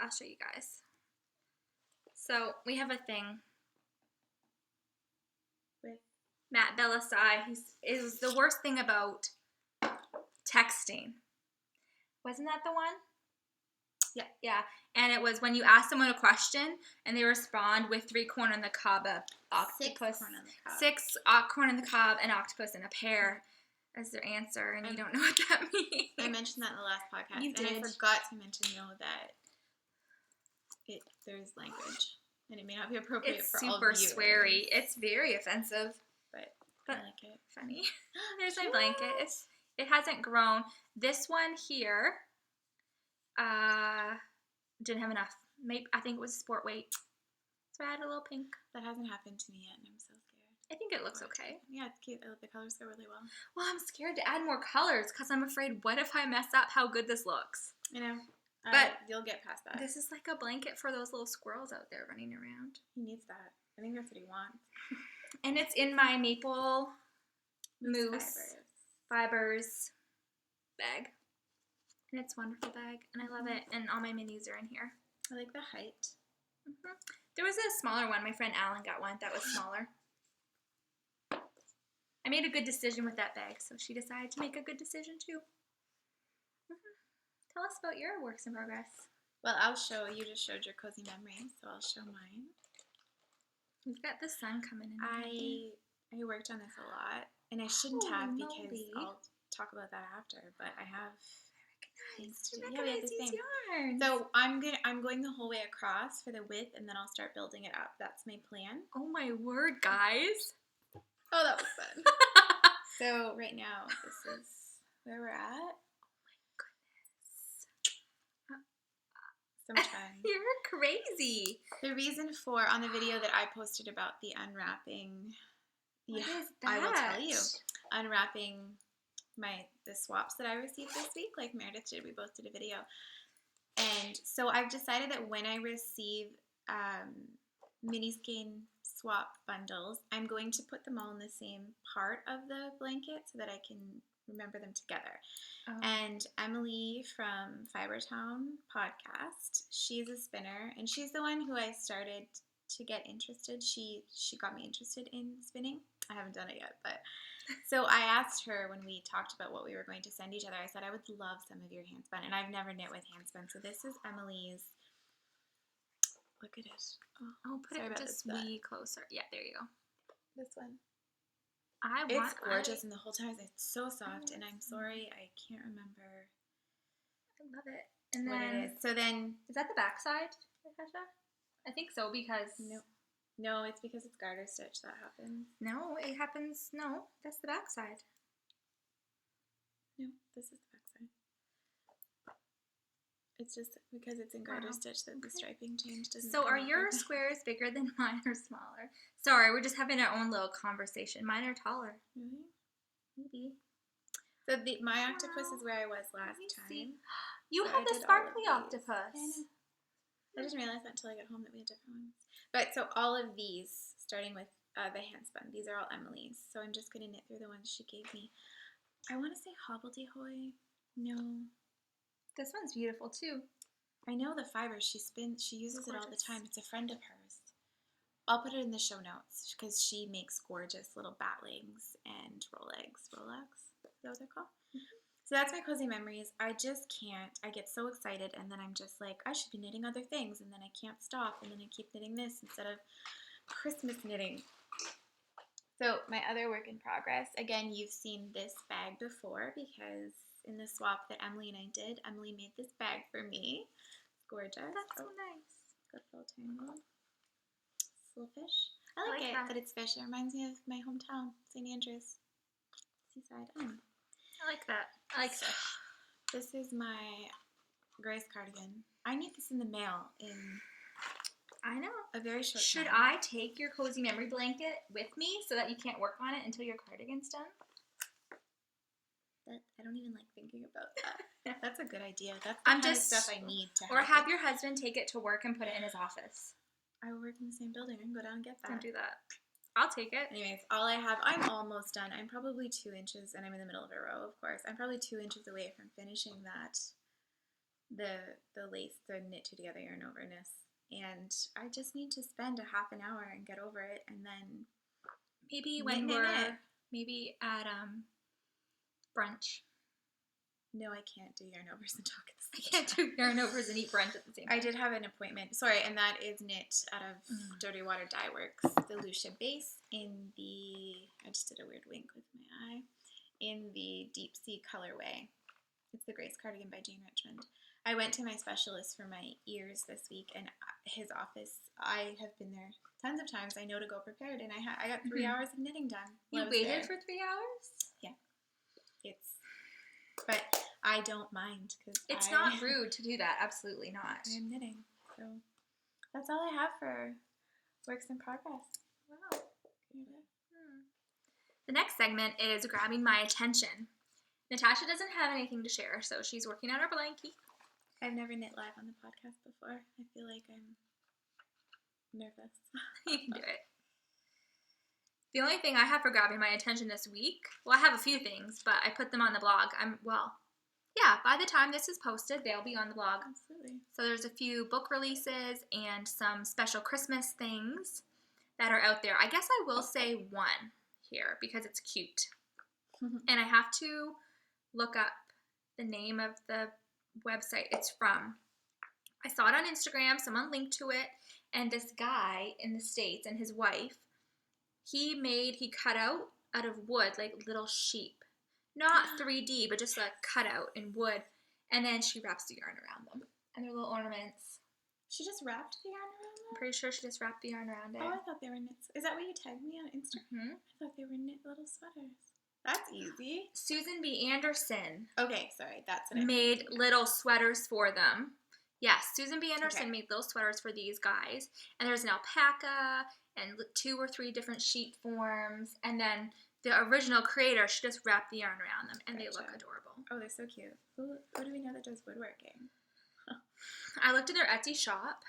I'll show you guys. So we have a thing with Matt Bellassai. It was the worst thing about texting. Wasn't that the one? Yeah. And it was when you ask someone a question and they respond with 3 corn on the cob, a octopus, 6 corn on the cob, an octopus, and a pear as their answer, and you don't know what that means. I mentioned that in the last podcast. You did. And I forgot to mention, that there's language, and it may not be appropriate for all viewers. It's super sweary. It's very offensive. But I like it. Funny. There's my blanket. It hasn't grown. This one here, didn't have enough. Maybe I think it was sport weight. So I had a little pink. That hasn't happened to me yet, and I'm so scared. I think it looks okay. Yeah, it's cute. The colors go really well. Well, I'm scared to add more colors because I'm afraid what if I mess up how good this looks? But you'll get past that. This is like a blanket for those little squirrels out there running around. He needs that. I think that's what he wants. And it's in my maple mousse fibers bag. And it's a wonderful bag, and I love it, and all my minis are in here. I like the height. There was a smaller one. My friend Alan got one that was smaller. I made a good decision with that bag, so she decided to make a good decision too. Tell us about your works in progress. Well, I'll show. You just showed your cozy memories, so I'll show mine. We've got the sun coming in. I worked on this a lot, and I shouldn't have because I'll talk about that after. But I have. Recognize these yarns. So I'm going the whole way across for the width, and then I'll start building it up. That's my plan. Oh my word, guys! Oh, that was fun. So right now, this is where we're at. So much fun. You're crazy. The reason for on the video that I posted about the unwrapping, what is that? I will tell you. Unwrapping the swaps that I received this week, like Meredith did. We both did a video, And so I've decided that when I receive mini skein swap bundles, I'm going to put them all in the same part of the blanket so that I can remember them together. Oh. And Emily from Fibertown podcast, she's a spinner, and she's the one who I started to get interested. She got me interested in spinning. I haven't done it yet, but so I asked her when we talked about what we were going to send each other. I said I would love some of your handspun, and I've never knit with handspun. So this is Emily's. Look at it. Oh, put it just way closer. Yeah, there you go. This one. It's gorgeous, and the whole time it's so soft. And I'm sorry, I can't remember. I love it. And then what it is. So then, is that the back side, Natasha? I think so because no, it's because it's garter stitch that happens. No, it happens. No, that's the back side. No, this is the back side. It's just because it's in garter stitch that the striping change doesn't. So are your squares bigger than mine or smaller? Sorry, we're just having our own little conversation. Mine are taller. Really? Maybe. So my octopus is where I was last time. See. You have the sparkly octopus. I didn't realize that until I got home that we had different ones. But so all of these, starting with the handspun, these are all Emily's. So I'm just going to knit through the ones she gave me. I want to say hobbledehoy. No. This one's beautiful too. I know the fibers. She uses it all the time. It's a friend of hers. I'll put it in the show notes because she makes gorgeous little batlings and Rolex. Is that what they're called? Mm-hmm. So that's my cozy memories. I just can't. I get so excited, and then I'm just like, I should be knitting other things, and then I can't stop, and then I keep knitting this instead of Christmas knitting. So my other work in progress. Again, you've seen this bag before because in the swap that Emily and I did, Emily made this bag for me. It's gorgeous. That's so nice. Got a little tangle. It's a little fish. I like it that it's fish. It reminds me of my hometown, St. Andrews. Seaside. I like that. I like fish. This is my Grace cardigan. I need this in the mail in a very short time. Should I take your cozy memory blanket with me so that you can't work on it until your cardigan's done? I don't even like thinking about that. That's a good idea. That's the kind of stuff I need to have. Or have your husband take it to work and put it in his office. I work in the same building. I can go down and get that. Don't do that. I'll take it. Anyways, all I have, I'm almost done. I'm probably 2 inches, and I'm in the middle of a row, of course. I'm probably 2 inches away from finishing that, the lace, the knit two together yarn overness. And I just need to spend a half an hour and get over it, and then maybe when maybe at brunch. No, I can't do yarn overs and talk at the same time. I can't do yarn overs and eat brunch at the same time. I did have an appointment. Sorry, and that is knit out of Dirty Water Dye Works, the Lucia base in the, I just did a weird wink with my eye, in the Deep Sea colorway. It's the Grace cardigan by Jane Richmond. I went to my specialist for my ears this week, and his office, I have been there tons of times. I know to go prepared, and I got 3 hours of knitting done. You waited for 3 hours? Yeah. But I don't mind because it's not rude to do that. Absolutely not. I am knitting, so that's all I have for works in progress. Wow. The next segment is grabbing my attention. Natasha doesn't have anything to share, so she's working on her blankie. I've never knit live on the podcast before. I feel like I'm nervous. You can do it. The only thing I have for grabbing my attention this week, well, I have a few things, but I put them on the blog. By the time this is posted, they'll be on the blog. Absolutely. So there's a few book releases and some special Christmas things that are out there. I guess I will say one here because it's cute. And I have to look up the name of the website it's from. I saw it on Instagram. Someone linked to it. And this guy in the States and his wife, he cut out of wood like little sheep. Not 3D, but just like cut out in wood. And then she wraps the yarn around them. And they're little ornaments. She just wrapped the yarn around them? I'm pretty sure she just wrapped the yarn around it. Oh, I thought they were knits. Is that what you tagged me on Instagram? Mm-hmm. I thought they were knit little sweaters. That's easy. Susan B. Anderson. Okay, sorry. That's what I made little sweaters for them. Yes, Susan B. Anderson made little sweaters for these guys. And there's an alpaca and 2 or 3 different sheet forms. And then the original creator, she just wrapped the yarn around them. And they look adorable. Oh, they're so cute. Who do we know that does woodworking? I looked at their Etsy shop.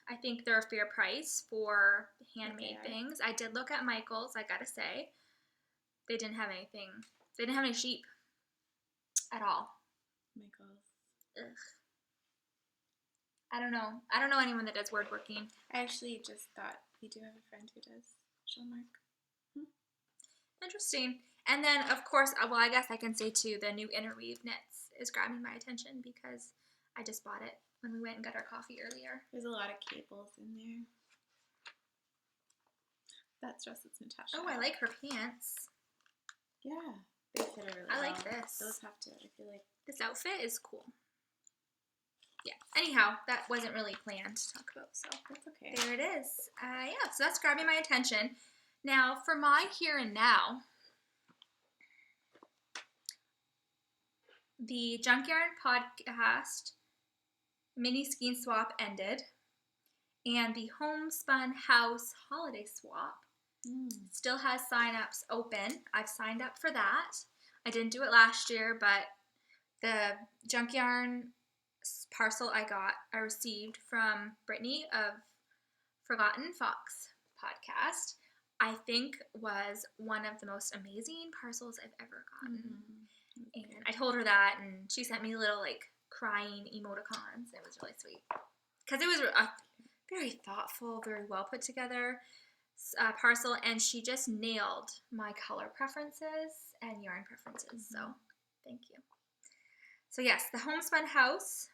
I think they're a fair price for handmade things. I did look at Michael's, I gotta say. They didn't have anything. They didn't have any sheep at all. Michael's. Ugh. I don't know. I don't know anyone that does woodworking. I actually just thought we do have a friend who does shawl mark. Interesting. And then, of course, well, I guess I can say, too, the new interweave knits is grabbing my attention because I just bought it when we went and got our coffee earlier. There's a lot of cables in there. That's dress it's Natasha. Oh, I like her pants. Yeah, they fit her really well. I like this. Those have to, I feel like. This outfit is cool. Yeah. Anyhow, that wasn't really planned to talk about, so. That's okay. There it is. Yeah, so that's grabbing my attention. Now, for my here and now, the Junk Yarn podcast mini skein swap ended, and the Homespun House holiday swap still has sign-ups open. I've signed up for that. I didn't do it last year, but the Junk Yarn parcel I received from Brittany of Forgotten Fox podcast, I think was one of the most amazing parcels I've ever gotten. And I told her that, and she sent me little, like, crying emoticons. It was really sweet. Because it was a very thoughtful, very well put together parcel, and she just nailed my color preferences and yarn preferences. So, thank you. So, yes, the Homespun House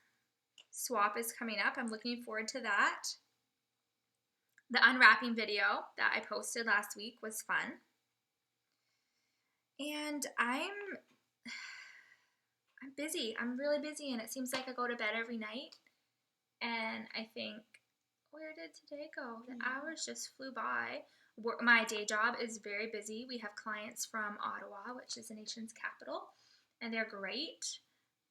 swap is coming up. I'm looking forward to that. The unwrapping video that I posted last week was fun. And I'm busy. I'm really busy, and it seems like I go to bed every night. And I think, where did today go? The hours just flew by. My day job is very busy. We have clients from Ottawa, which is the nation's capital, and they're great,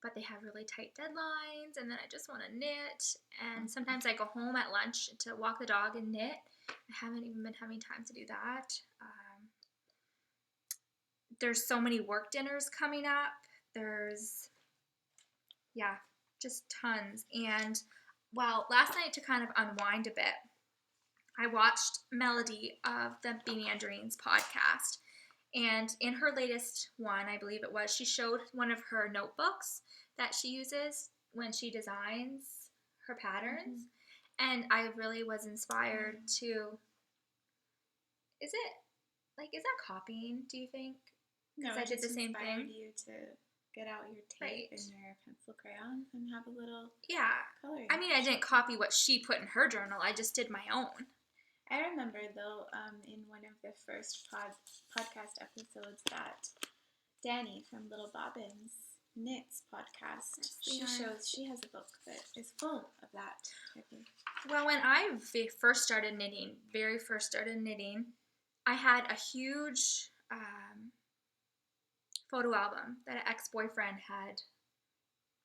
but they have really tight deadlines, and then I just want to knit. And sometimes I go home at lunch to walk the dog and knit. I haven't even been having time to do that. There's so many work dinners coming up. There's, just tons. And, well, last night to kind of unwind a bit, I watched Melody of the Meanderings podcast. And in her latest one, I believe it was, she showed one of her notebooks that she uses when she designs her patterns. And I really was inspired to, is that copying, do you think? No, I did the same thing. You to get out your tape and your pencil crayons and have a little coloring. I mean, I didn't copy what she put in her journal. I just did my own. I remember, though, in one of the first podcast episodes that Danny from Little Bobbins Knits podcast, she has a book that is full of that type of. Well, when I first started knitting, I had a huge photo album that an ex-boyfriend had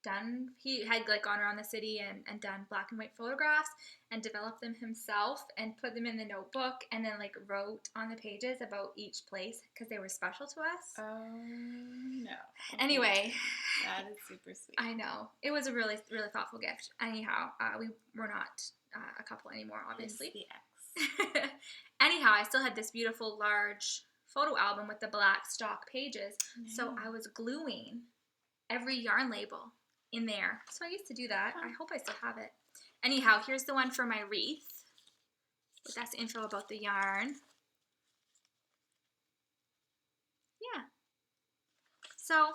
done. He had gone around the city and done black and white photographs and developed them himself and put them in the notebook and then wrote on the pages about each place because they were special to us. Oh, no. Anyway. That is super sweet. I know. It was a really, really thoughtful gift. Anyhow, we were not a couple anymore, obviously. He's the ex. Anyhow, I still had this beautiful large photo album with the black stock pages. So I was gluing every yarn label in there. So I used to do that. I hope I still have it. Anyhow, here's the one for my wreath. But that's info about the yarn. Yeah. So,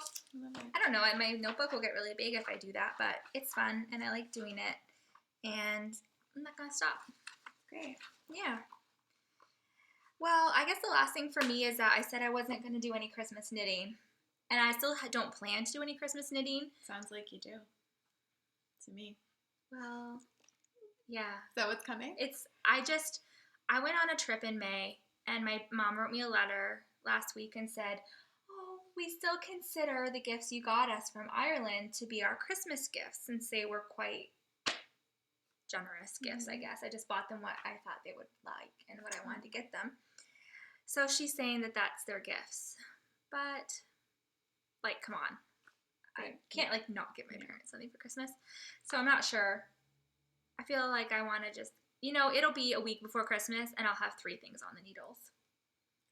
I don't know. My notebook will get really big if I do that, but it's fun and I like doing it. And I'm not going to stop. Great. Yeah. Well, I guess the last thing for me is that I said I wasn't going to do any Christmas knitting. And I still don't plan to do any Christmas knitting. Sounds like you do. To me. Well, yeah. Is that what's coming? I went on a trip in May, and my mom wrote me a letter last week and said, oh, we still consider the gifts you got us from Ireland to be our Christmas gifts, since they were quite generous gifts, I guess. I just bought them what I thought they would like and what I wanted to get them. So she's saying that that's their gifts. But, come on. I can't like not give my parents something for Christmas. So I'm not sure. I feel like I want to just, it'll be a week before Christmas and I'll have 3 things on the needles.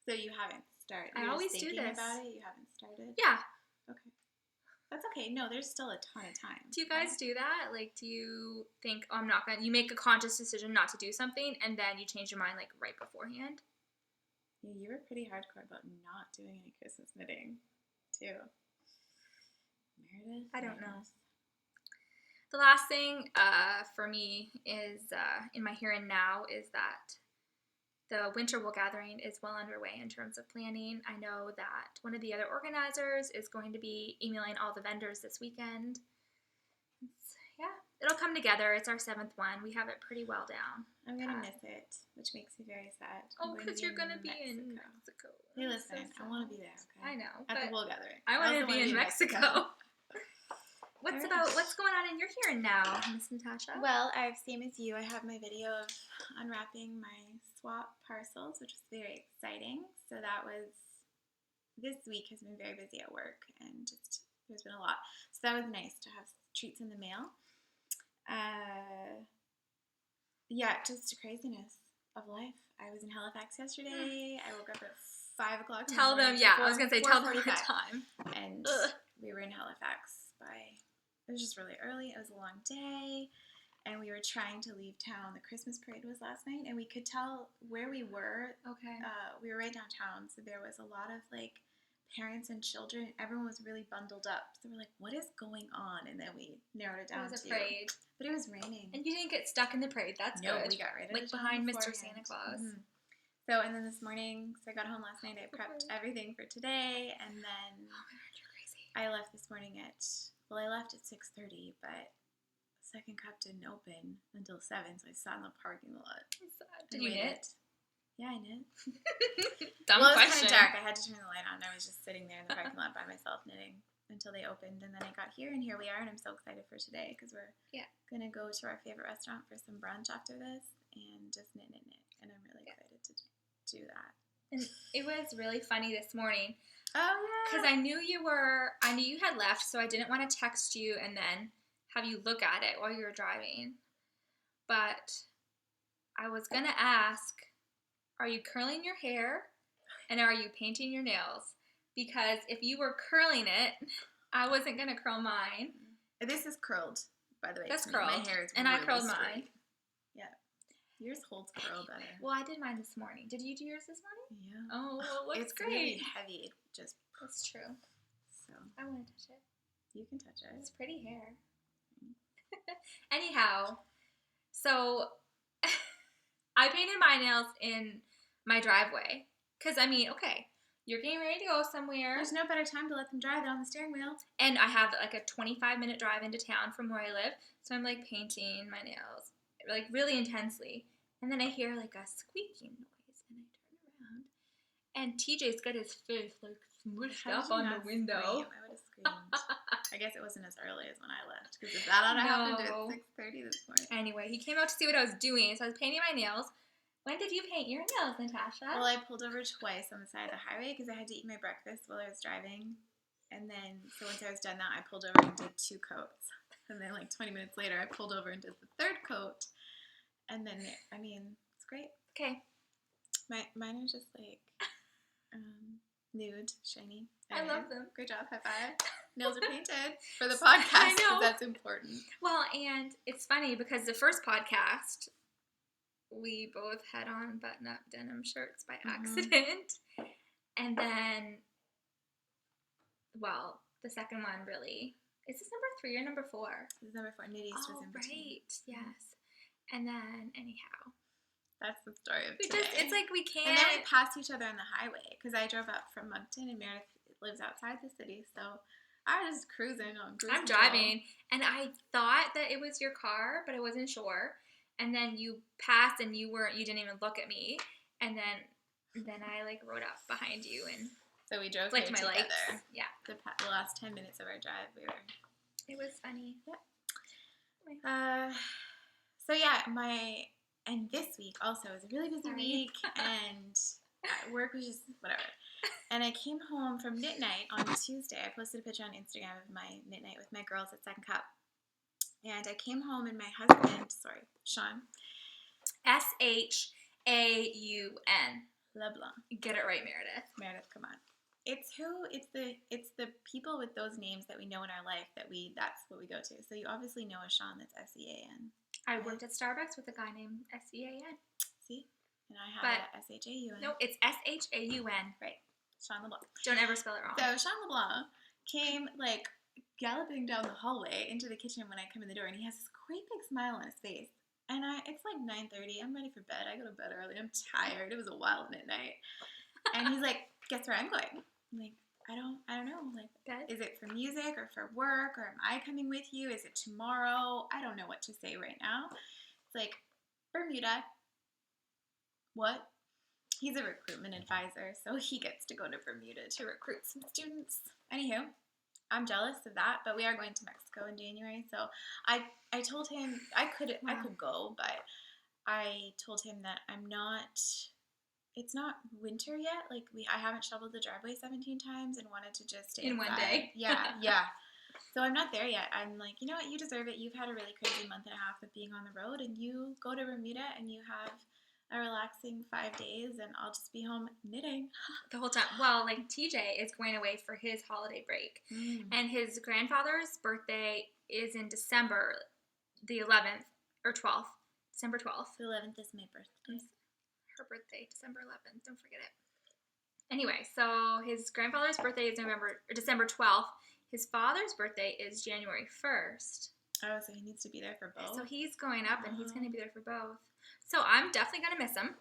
So you haven't started. I always do this. About it. You haven't started. Yeah. Okay. That's okay. No, there's still a ton of time. Do you guys do that? Like, do you think, oh, I'm not going to, you make a conscious decision not to do something and then you change your mind like right beforehand? Yeah, you were pretty hardcore about not doing any Christmas knitting, too. Meredith? I don't know. The last thing for me is, in my here and now, is that the Winter Wool Gathering is well underway in terms of planning. I know that one of the other organizers is going to be emailing all the vendors this weekend. It'll come together. It's our 7th one. We have it pretty well down. I'm going to miss it, which makes me very sad. Oh, because you're going to be in Mexico. Hey, listen, I want to be there, okay? I know. At the Wool Gathering. I want to be in Mexico. What's going on in your here and now, Miss Natasha? Well, same as you, I have my video of unwrapping my swap parcels, which was very exciting. So this week has been very busy at work and just there's been a lot. So that was nice to have treats in the mail. Just craziness of life. I was in Halifax yesterday. I woke up at 5 o'clock. Tell them, I was going to say, tell them the time. And we were in Halifax it was just really early. It was a long day. And we were trying to leave town. The Christmas parade was last night. And we could tell where we were. Okay. We were right downtown. So there was a lot of, parents and children. Everyone was really bundled up. So we're like, what is going on? And then we narrowed it down to... It was a parade. But it was raining. And you didn't get stuck in the parade. That's good. No, we got right behind Mr. Santa Claus. Mm-hmm. So, and then this morning, I got home last night. I prepped everything for today. And then... Oh my God, you're crazy. I left this morning I left at 6:30, but second cup didn't open until 7, so I sat in the parking lot. Did you knit? Yeah, I knit. Dumb question. It was kind of dark. I had to turn the light on. I was just sitting there in the parking lot by myself knitting until they opened, and then I got here, and here we are, and I'm so excited for today because we're going to go to our favorite restaurant for some brunch after this and just knit, and I'm really excited to do that. And it was really funny this morning. Oh, yeah. Because I knew you had left, so I didn't want to text you and then have you look at it while you were driving. But I was going to ask, are you curling your hair and are you painting your nails? Because if you were curling it, I wasn't going to curl mine. This is curled, by the way. That's curled. My hair is and really I curled straight. mine. Yeah. Yours holds curl better. Well, I did mine this morning. Did you do yours this morning? Yeah. Oh, well, it looks great. It's really heavy. That's true. So I want to touch it. You can touch it. It's pretty hair. Anyhow, so I painted my nails in my driveway. Because, you're getting ready to go somewhere. There's no better time to let them dry than on the steering wheel. And I have, a 25-minute drive into town from where I live. So I'm, painting my nails, really intensely. And then I hear, a squeaking noise. And I turn around. And TJ's got his face, smushed up on the window. Scream? I would have screamed. I guess it wasn't as early as when I left. Because if that ought to happened at 6:30 this morning. Anyway, he came out to see what I was doing. So I was painting my nails. When did you paint your nails, Natasha? Well, I pulled over twice on the side of the highway because I had to eat my breakfast while I was driving. And then, so once I was done that, I pulled over and did 2 coats. And then 20 minutes later, I pulled over and did the 3rd coat. And then, it's great. Okay. Mine are just nude, shiny. I love them. Great job. High five. Nails are painted for the podcast because that's important. Well, and it's funny because the first podcast, we both had on button-up denim shirts by accident. And then, the second one really, is this number 3 or number 4? This is number 4. Knit East was in between. Right, yes. And then, anyhow. That's the story of today. It's we can't. And then we passed each other on the highway because I drove up from Moncton and Meredith lives outside the city. So I was just cruising on cruise I'm driving and I thought that it was your car, but I wasn't sure. And then you passed and you didn't even look at me. And then I rode up behind you and so we drove flicked my together. legs. Yeah. The last 10 minutes of our drive, It was funny. Yeah. And this week also was a really busy week, and work was just whatever. And I came home from knit night on Tuesday. I posted a picture on Instagram of my knit night with my girls at Second Cup. And I came home and my husband, Sean. Shaun. LeBlanc. Get it right, Meredith. Meredith, come on. It's the people with those names that we know in our life that's what we go to. So you obviously know a Sean that's Sean. I worked at Starbucks with a guy named Sean. See? And I had a Shaun. No, it's Shaun. Right. Sean LeBlanc. Don't ever spell it wrong. So Sean LeBlanc came galloping down the hallway into the kitchen when I come in the door, and he has this great big smile on his face. And it's like 9:30. I'm ready for bed. I go to bed early. I'm tired. It was a wild midnight. And he's like, guess where I'm going? I'm like, I don't know. Like, bed? Is it for music or for work, or am I coming with you? Is it tomorrow? I don't know what to say right now. It's like, Bermuda. What? He's a recruitment advisor, so he gets to go to Bermuda to recruit some students. Anywho, I'm jealous of that, but we are going to Mexico in January, so I told him I could go, but I told him that it's not winter yet. Like, I haven't shoveled the driveway 17 times and wanted to just stay in inside. 1 day. Yeah. So I'm not there yet. I'm like, you know what? You deserve it. You've had a really crazy month and a half of being on the road, and you go to Bermuda and you have a relaxing 5 days, and I'll just be home knitting the whole time. Well, TJ is going away for his holiday break, and his grandfather's birthday is in December the 11th or 12th. December 12th. The 11th is my birthday. Her birthday, December 11th. Don't forget it. Anyway, so his grandfather's birthday is December 12th. His father's birthday is January 1st. Oh, so he needs to be there for both? So he's going up, and he's going to be there for both. So I'm definitely going to miss him.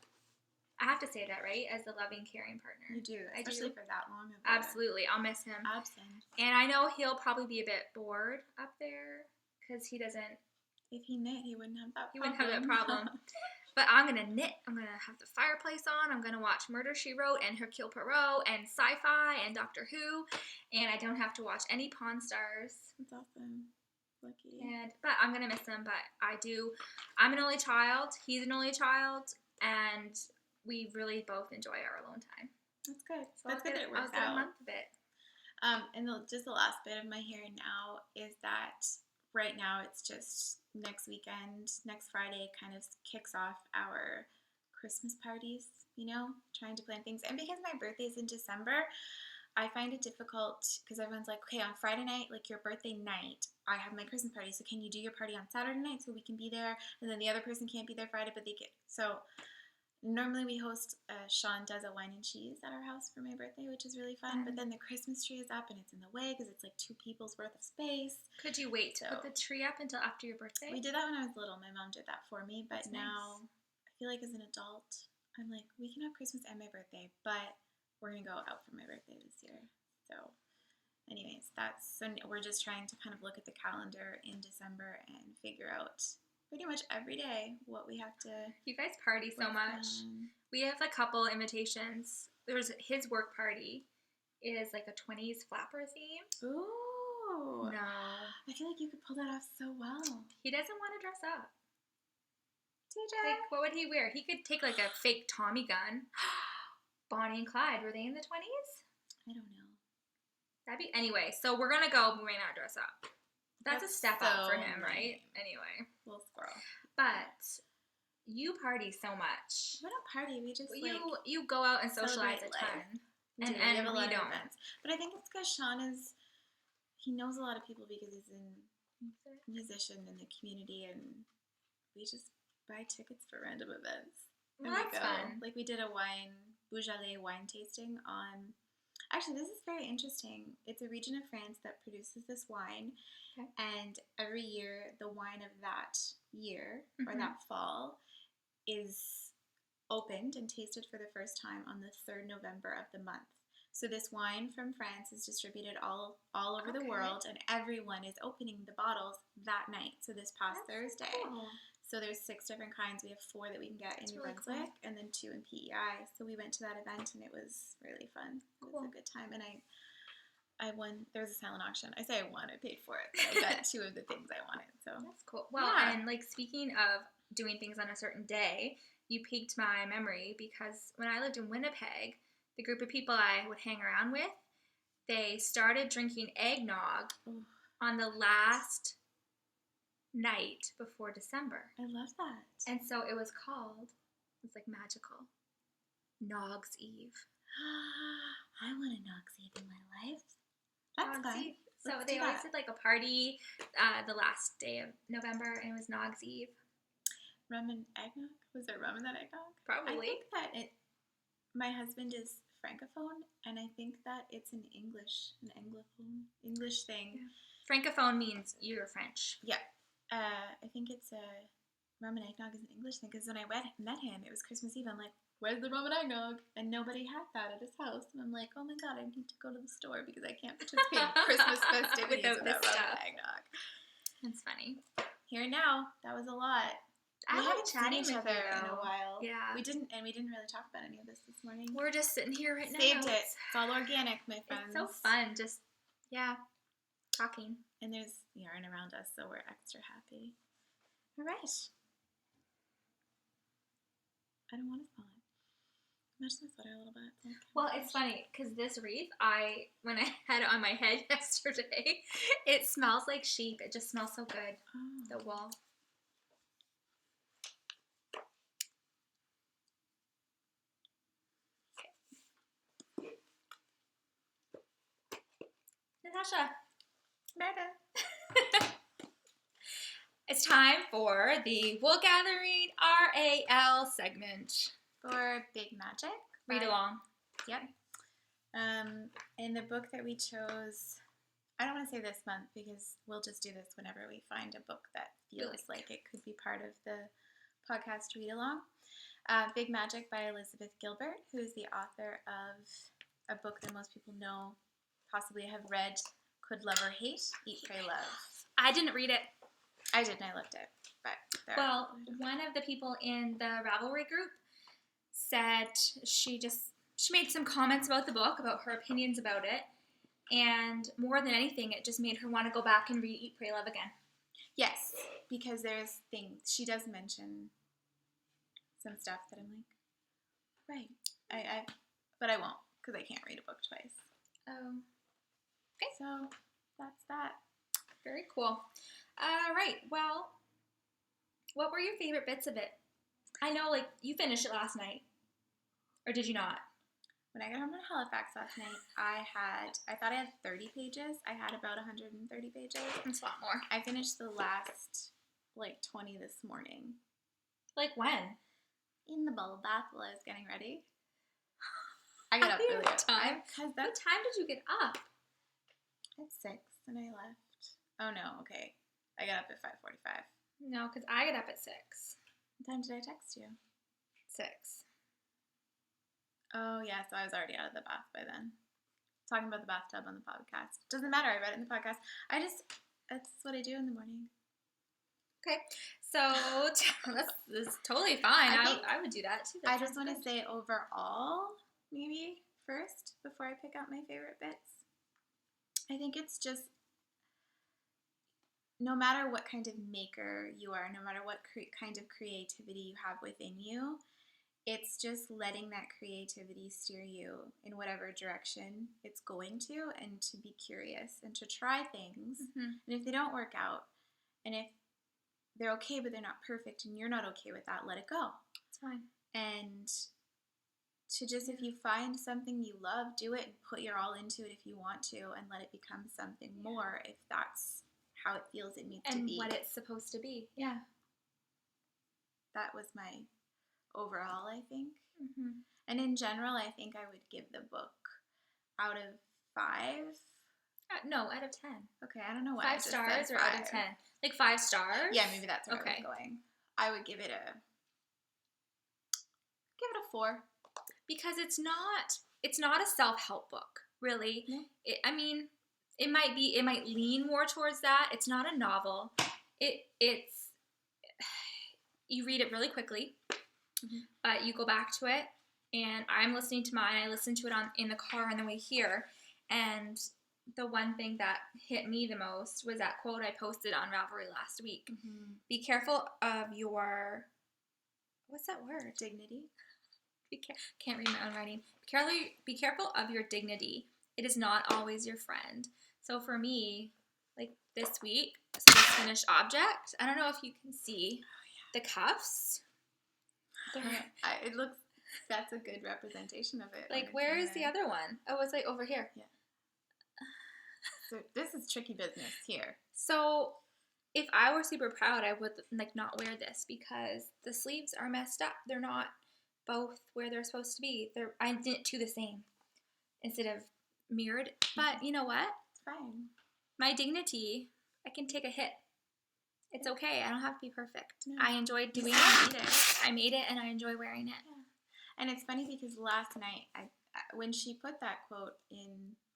I have to say that, right? As the loving, caring partner. You do, especially for that long. Absolutely. I'll miss him. Absent. And I know he'll probably be a bit bored up there because he doesn't. If he knit, he wouldn't have that problem. He wouldn't have that problem. But I'm going to knit. I'm going to have the fireplace on. I'm going to watch Murder, She Wrote and Hercule Poirot and sci-fi and Doctor Who. And I don't have to watch any Pawn Stars. That's awesome. Lucky. But I'm going to miss him. But I'm an only child. He's an only child. And we really both enjoy our alone time. That's good. So That's good that it works out. out. A month of it. And just the last bit of my here and now is that right now it's just next weekend, next Friday kind of kicks off our Christmas parties, trying to plan things. And because my birthday's in December, I find it difficult because everyone's like, okay, on Friday night, your birthday night, I have my Christmas party. So can you do your party on Saturday night so we can be there? And then the other person can't be there Friday, but they get. So normally we host, Sean does a wine and cheese at our house for my birthday, which is really fun. But then the Christmas tree is up and it's in the way because it's 2 people's worth of space. Could you wait to put the tree up until after your birthday? We did that when I was little. My mom did that for me. But That's now nice. I feel like as an adult, I'm like, we can have Christmas and my birthday, but we're going to go out for my birthday this year. So anyways, so we're just trying to kind of look at the calendar in December and figure out pretty much every day what we have to. You guys party so much. We have a couple invitations. There's his work party is a 20s flapper theme. Ooh. No. I feel like you could pull that off so well. He doesn't want to dress up. TJ. What would he wear? He could take a fake Tommy gun. Bonnie and Clyde, were they in the 20s? I don't know. Anyway, so we're gonna go. We may not dress up. That's a step up for him, right? Anyway. Little squirrel. But you party so much. We don't party. We just you go out and socialize a ton, and we have a lot of events. But I think it's because Sean he knows a lot of people because he's a musician in the community, and we just buy tickets for random events. Well, that's fun. We did a Beaujolais wine tasting on. Actually, this is very interesting. It's a region of France that produces this wine, and every year the wine of that year or that fall is opened and tasted for the first time on the 3rd November of the month. So this wine from France is distributed all over the world, and everyone is opening the bottles that night. So this past Thursday. Cool. So there's 6 different kinds. We have 4 that we can get in New Brunswick, and then 2 in PEI. So we went to that event, and it was really fun. It was a good time, and I won. There was a silent auction. I say I won. I paid for it. I got 2 of the things I wanted. So that's cool. Well, and speaking of doing things on a certain day, you piqued my memory because when I lived in Winnipeg, the group of people I would hang around with, they started drinking eggnog on the last night before December. I love that. And so it was like magical. Nog's Eve. I want a Nog's Eve in my life. That's Nog's fun. Eve. So they always did like a party the last day of November, and it was Nog's Eve. Rum and eggnog? Was there rum in that eggnog? Probably. I think that my husband is Francophone, and I think that it's an Anglophone, English thing. Yeah. Francophone means you're French. Yeah. I think it's rum and eggnog is an English thing, because when I met him, it was Christmas Eve. I'm like, where's the rum and eggnog? And nobody had that at his house. And I'm like, oh my God, I need to go to the store because I can't participate in Christmas festivities without rum and eggnog. That's funny. Here and now, that was a lot. We haven't seen each other in a while. Yeah. We didn't really talk about any of this morning. We're just sitting here right now. Saved it. It's all organic, my friends. It's so fun. Just, talking. And there's yarn around us, so we're extra happy. All right. I don't want to smell it. Match the sweater a little bit. Okay. Well, it's funny because this wreath, when I had it on my head yesterday, it smells like sheep. It just smells so good. Oh. The wool. Natasha. Merda. It's time for the Wool Gathering RAL segment. For Big Magic. Read along. Yep. In the book that we chose, I don't want to say this month because we'll just do this whenever we find a book that feels like it could be part of the podcast read along. Big Magic by Elizabeth Gilbert, who is the author of a book that most people know, possibly have read, Could Love or Hate, Eat, Pray, Love. I didn't read it. I didn't. I loved it. But one of the people in the Ravelry group said she made some comments about the book, about her opinions about it, and more than anything, it just made her want to go back and read Eat, Pray, Love again. Yes, because there's things, she does mention some stuff that I'm like, right, but I won't, because I can't read a book twice. Oh. Okay. So, that's that. Very cool. All right, well, what were your favorite bits of it? I know, you finished it last night. Or did you not? When I got home from Halifax last night, I thought I had 30 pages. I had about 130 pages. That's a lot more. I finished the last, 20 this morning. When? In the bubble bath while I was getting ready. I got up really early. What time did you get up? At 6, and I left. Oh, no, okay. I got up at 5:45. No, because I got up at 6. What time did I text you? 6. Oh, yeah, so I was already out of the bath by then. Talking about the bathtub on the podcast. Doesn't matter, I read it in the podcast. That's what I do in the morning. Okay, so that's totally fine. I would do that too. I just want to say overall, maybe first, before I pick out my favorite bits, I think it's just, no matter what kind of maker you are, no matter what kind of creativity you have within you, it's just letting that creativity steer you in whatever direction it's going to, and to be curious and to try things. Mm-hmm. And if they don't work out, and if they're okay but they're not perfect and you're not okay with that, let it go. It's fine. And to just, if you find something you love, do it and put your all into it if you want to, and let it become something more if that's how it feels it needs to be. And what it's supposed to be. Yeah. That was my overall, I think. Mm-hmm. And in general, I think I would give the book out of 5. No, out of 10. Okay, I don't know why. 5 stars or out of 10? 5 stars? Yeah, maybe that's where I was going. I would give it a 4. Because it's not a self-help book, really. No. It might lean more towards that. It's not a novel. It's you read it really quickly, mm-hmm. but you go back to it. And I'm listening to mine. I listened to it in the car on the way here, and the one thing that hit me the most was that quote I posted on Ravelry last week. Mm-hmm. Be careful of your, what's that word? Dignity. Can't read my own writing. be careful of your dignity. It is not always your friend. So for me, like this week, so this finished object, I don't know if you can see the cuffs. It looks, that's a good representation of it. Like, where is the other one? Oh, it's like over here. Yeah. So this is tricky business here. So if I were super proud, I would like not wear this because the sleeves are messed up. They're not both where they're supposed to be. I did two the same instead of mirrored. But you know what? It's fine. My dignity, I can take a hit. It's okay. I don't have to be perfect. No. I enjoyed doing it. I made it and I enjoy wearing it. Yeah. And it's funny because last night, when she put that quote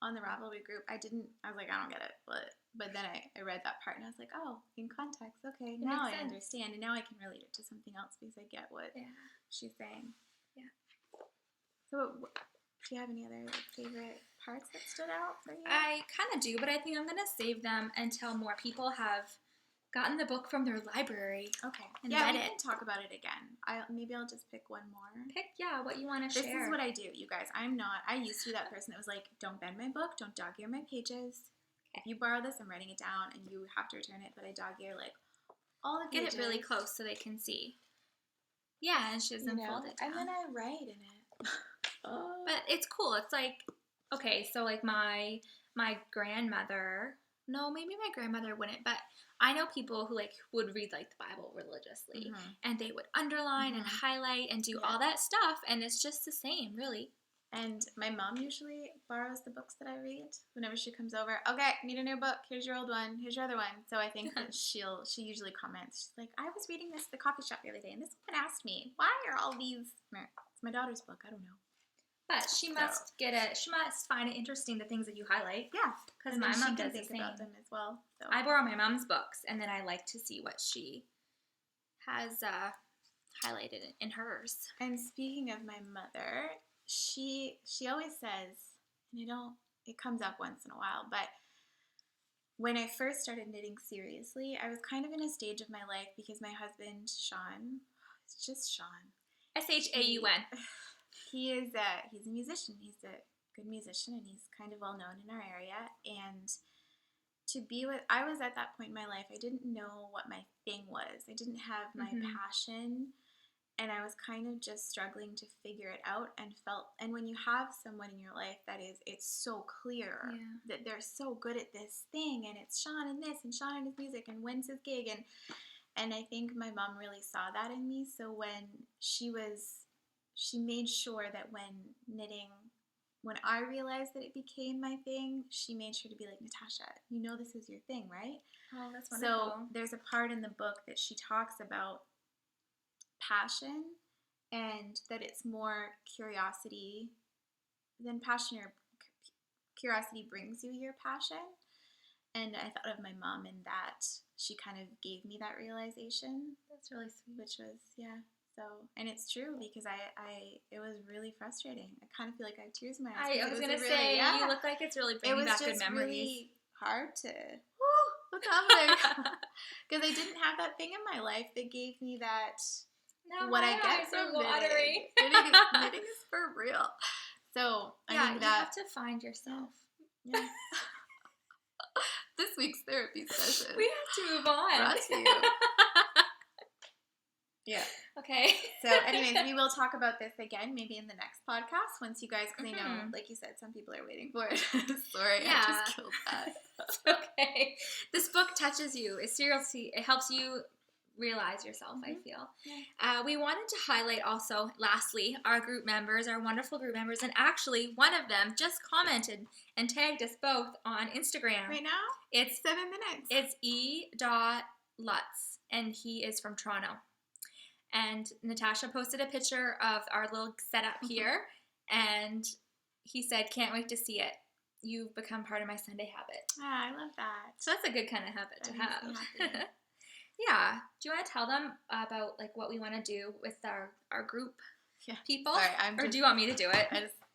on the Ravelry group, I was like, I don't get it. But then I read that part and I was like, oh, in context, okay, now I understand. And now I can relate it to something else because I get what she's saying. Yeah. So do you have any other favorite parts that stood out for you? I kind of do, but I think I'm going to save them until more people have gotten the book from their library. Okay. And yeah, read we it. can talk about it again. Maybe I'll just pick one more. What you want to share. This is what I do, you guys. I used to be that person that was like, don't bend my book, don't dog-ear my pages. If you borrow this, I'm writing it down, and you have to return it, but I dog-ear, like, all the pages. Get it really close so they can see. Yeah, and she doesn't fold it down. And then I write in it. But it's cool. It's like, okay, so like my grandmother, no, maybe my grandmother wouldn't, but I know people who like would read like the Bible religiously, and they would underline and highlight and do all that stuff, and it's just the same, really. And my mom usually borrows the books that I read whenever she comes over. Okay, need a new book. Here's your old one. Here's your other one. So I think that she usually comments. She's like, I was reading this at the coffee shop the other day, and this woman asked me, why are all these? It's my daughter's book. I don't know. But she must She must find it interesting the things that you highlight. Yeah, because my mom does think about them as well. So. I borrow my mom's books, and then I like to see what she has highlighted in hers. And speaking of my mother, she always says, and it comes up once in a while, but when I first started knitting seriously, I was kind of in a stage of my life because my husband, Sean, it's just Sean. Shaun. He's a musician. He's a good musician, and he's kind of well known in our area. And I was at that point in my life, I didn't know what my thing was. I didn't have my passion, and I was kind of just struggling to figure it out and when you have someone in your life it's so clear that they're so good at this thing, and it's Sean and this, and Sean and his music, and when's his gig, and I think my mom really saw that in me. So when she made sure that when I realized that it became my thing, she made sure to be like, Natasha, this is your thing, right? Oh, that's wonderful. So there's a part in the book that she talks about passion, and that it's more curiosity than passion, or curiosity brings you your passion. And I thought of my mom in that she kind of gave me that realization. That's really sweet. Which was, so, and it's true because it was really frustrating. I kind of feel like I have tears in my eyes. I was going to say, you look like it's really bringing back good memories. It was really hard to, what's happening? Because I didn't have that thing in my life that gave me that, what I get from knitting. Knitting is for real. So, I think that. You have to find yourself. Yeah. This week's therapy session. We have to move on. Brought to you. Yeah. Okay. So, anyways, we will talk about this again, maybe in the next podcast, once you guys, because I know, like you said, some people are waiting for it. Sorry, I just killed that. Okay. This book touches you. It helps you realize yourself, I feel. Yeah. We wanted to highlight also, lastly, our group members, our wonderful group members, and actually, one of them just commented and tagged us both on Instagram. Right now? It's 7 minutes. It's E.Lutz, and he is from Toronto. And Natasha posted a picture of our little setup here, and he said, can't wait to see it. You've become part of my Sunday habit. Ah, I love that. So that's a good kind of habit to have. Yeah. Do you want to tell them about like what we want to do with our group people? Sorry, do you want me to do it?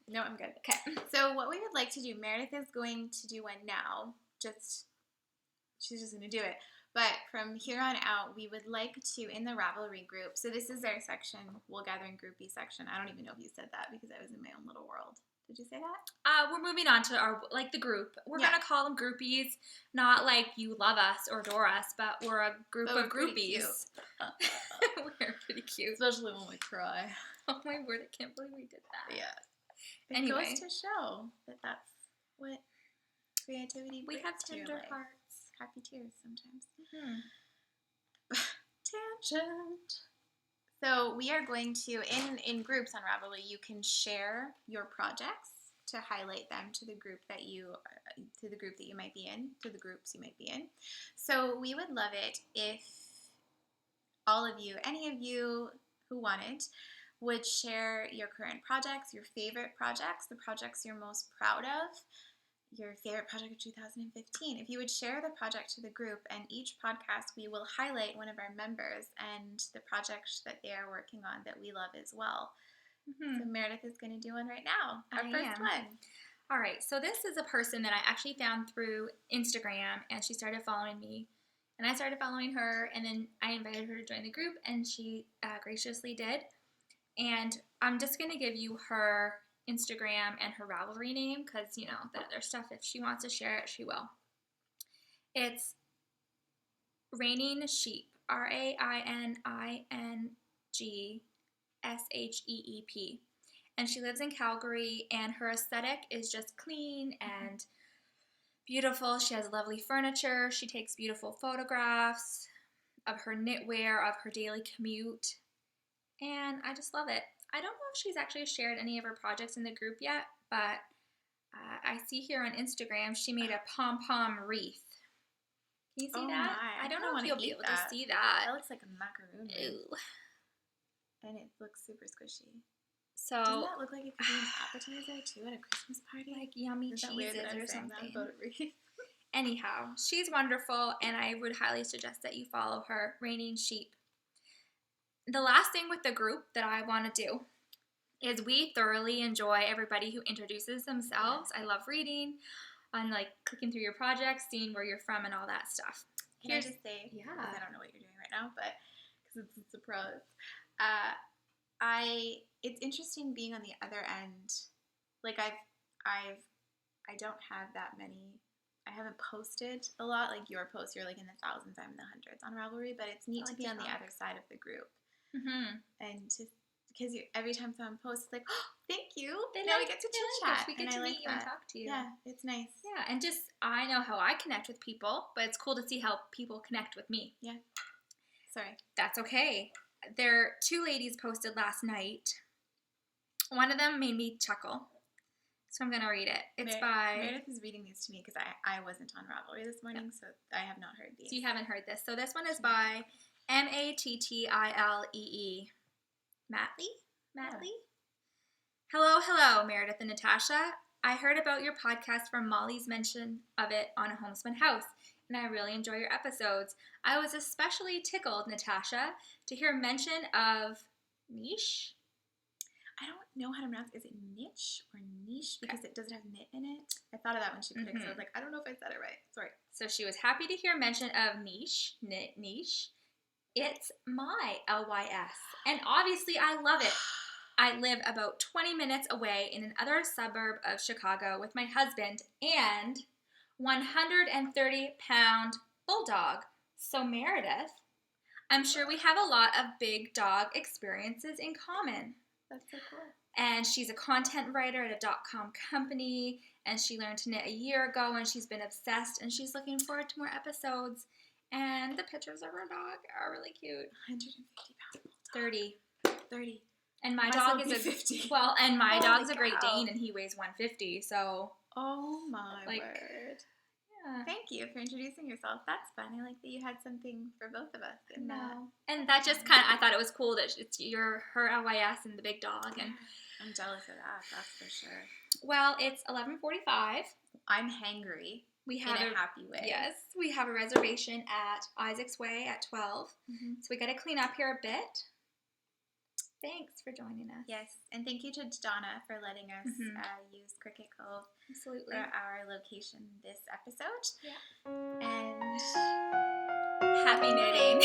No, I'm good. Okay. So what we would like to do, Meredith is going to do one now. She's just going to do it. But from here on out, we would like to, in the Ravelry group, so this is our section, Wool Gathering Groupie section. I don't even know if you said that because I was in my own little world. Did you say that? We're moving on to our, like, the group. We're going to call them groupies, not like you love us or adore us, but we're a group of groupies. We're pretty cute. Especially when we cry. Oh my word, I can't believe we did that. Yeah. Anyway. It goes to show that that's what creativity brings. We have tender hearts. Happy tears sometimes. Mm-hmm. Tangent. So we are going to, in groups on Ravelry, you can share your projects to highlight them to the group that you might be in, to the groups you might be in. So we would love it if all of you, any of you who wanted, would share your current projects, your favorite projects, the projects you're most proud of, your favorite project of 2015. If you would share the project to the group, and each podcast we will highlight one of our members and the project that they are working on that we love as well. Mm-hmm. So Meredith is going to do one right now. Our first one. All right. So this is a person that I actually found through Instagram, and she started following me, and I started following her, and then I invited her to join the group, and she graciously did. And I'm just going to give you her Instagram and her Ravelry name because, you know, that there's stuff, if she wants to share it, she will. It's Raining Sheep, RAININGSHEEP. And she lives in Calgary, and her aesthetic is just clean and beautiful. She has lovely furniture. She takes beautiful photographs of her knitwear, of her daily commute, and I just love it. I don't know if she's actually shared any of her projects in the group yet, but I see here on Instagram she made a pom-pom wreath. Can you see that? My. I don't know if you'll be able to see that. That looks like a macaroon. Ew. And it looks super squishy. So doesn't that look like it could be an appetizer too at a Christmas party? Like yummy cheeses or something. Anyhow, she's wonderful, and I would highly suggest that you follow her, Raining Sheep. The last thing with the group that I want to do is we thoroughly enjoy everybody who introduces themselves. I love reading and like clicking through your projects, seeing where you're from and all that stuff. Can I just say, because I don't know what you're doing right now, but because it's a surprise, it's interesting being on the other end. Like I don't have that many. I haven't posted a lot like your posts. You're like in the thousands, I'm in the hundreds on Ravelry, but it's neat to be on the other side of the group. Mm-hmm. And because every time someone posts, it's like, oh, thank you. Now we get to chit chat. We get to meet you and talk to you. Yeah, it's nice. Yeah, and just I know how I connect with people, but it's cool to see how people connect with me. Yeah. Sorry. That's okay. There, 2 ladies posted last night. One of them made me chuckle. So I'm going to read it. It's by... Meredith is reading these to me because I wasn't on Ravelry this morning, so I have not heard these. So you haven't heard this. So this one is by Mattilee. Mattley? Hello, Meredith and Natasha. I heard about your podcast from Molly's mention of it on A Homespun House, and I really enjoy your episodes. I was especially tickled, Natasha, to hear mention of niche. I don't know how to pronounce it. Is it niche or niche? Because it doesn't have knit in it. I thought of that when she put it, so I was like, I don't know if I said it right. Sorry. So she was happy to hear mention of niche. It's my LYS. And obviously I love it. I live about 20 minutes away in another suburb of Chicago with my husband and 130-pound bulldog. So Meredith, I'm sure we have a lot of big dog experiences in common. That's so cool. And she's a content writer at a .com company, and she learned to knit a year ago, and she's been obsessed, and she's looking forward to more episodes. And the pictures of her dog are really cute. 150 pounds. 30. And my dog is 50. Well, and my dog's a Great Dane, and he weighs 150. So. Oh my word. Yeah. Thank you for introducing yourself. That's fun. I like that you had something for both of us. And that just kind of, I thought it was cool that it's her LYS and the big dog. And I'm jealous of that. That's for sure. Well, it's 11:45. I'm hangry. We have in a happy way. Yes, we have a reservation at Isaac's Way at 12. Mm-hmm. So we got to clean up here a bit. Thanks for joining us. Yes, and thank you to Donna for letting us use Cricket Cove for our location this episode. Yeah. And Happy knitting.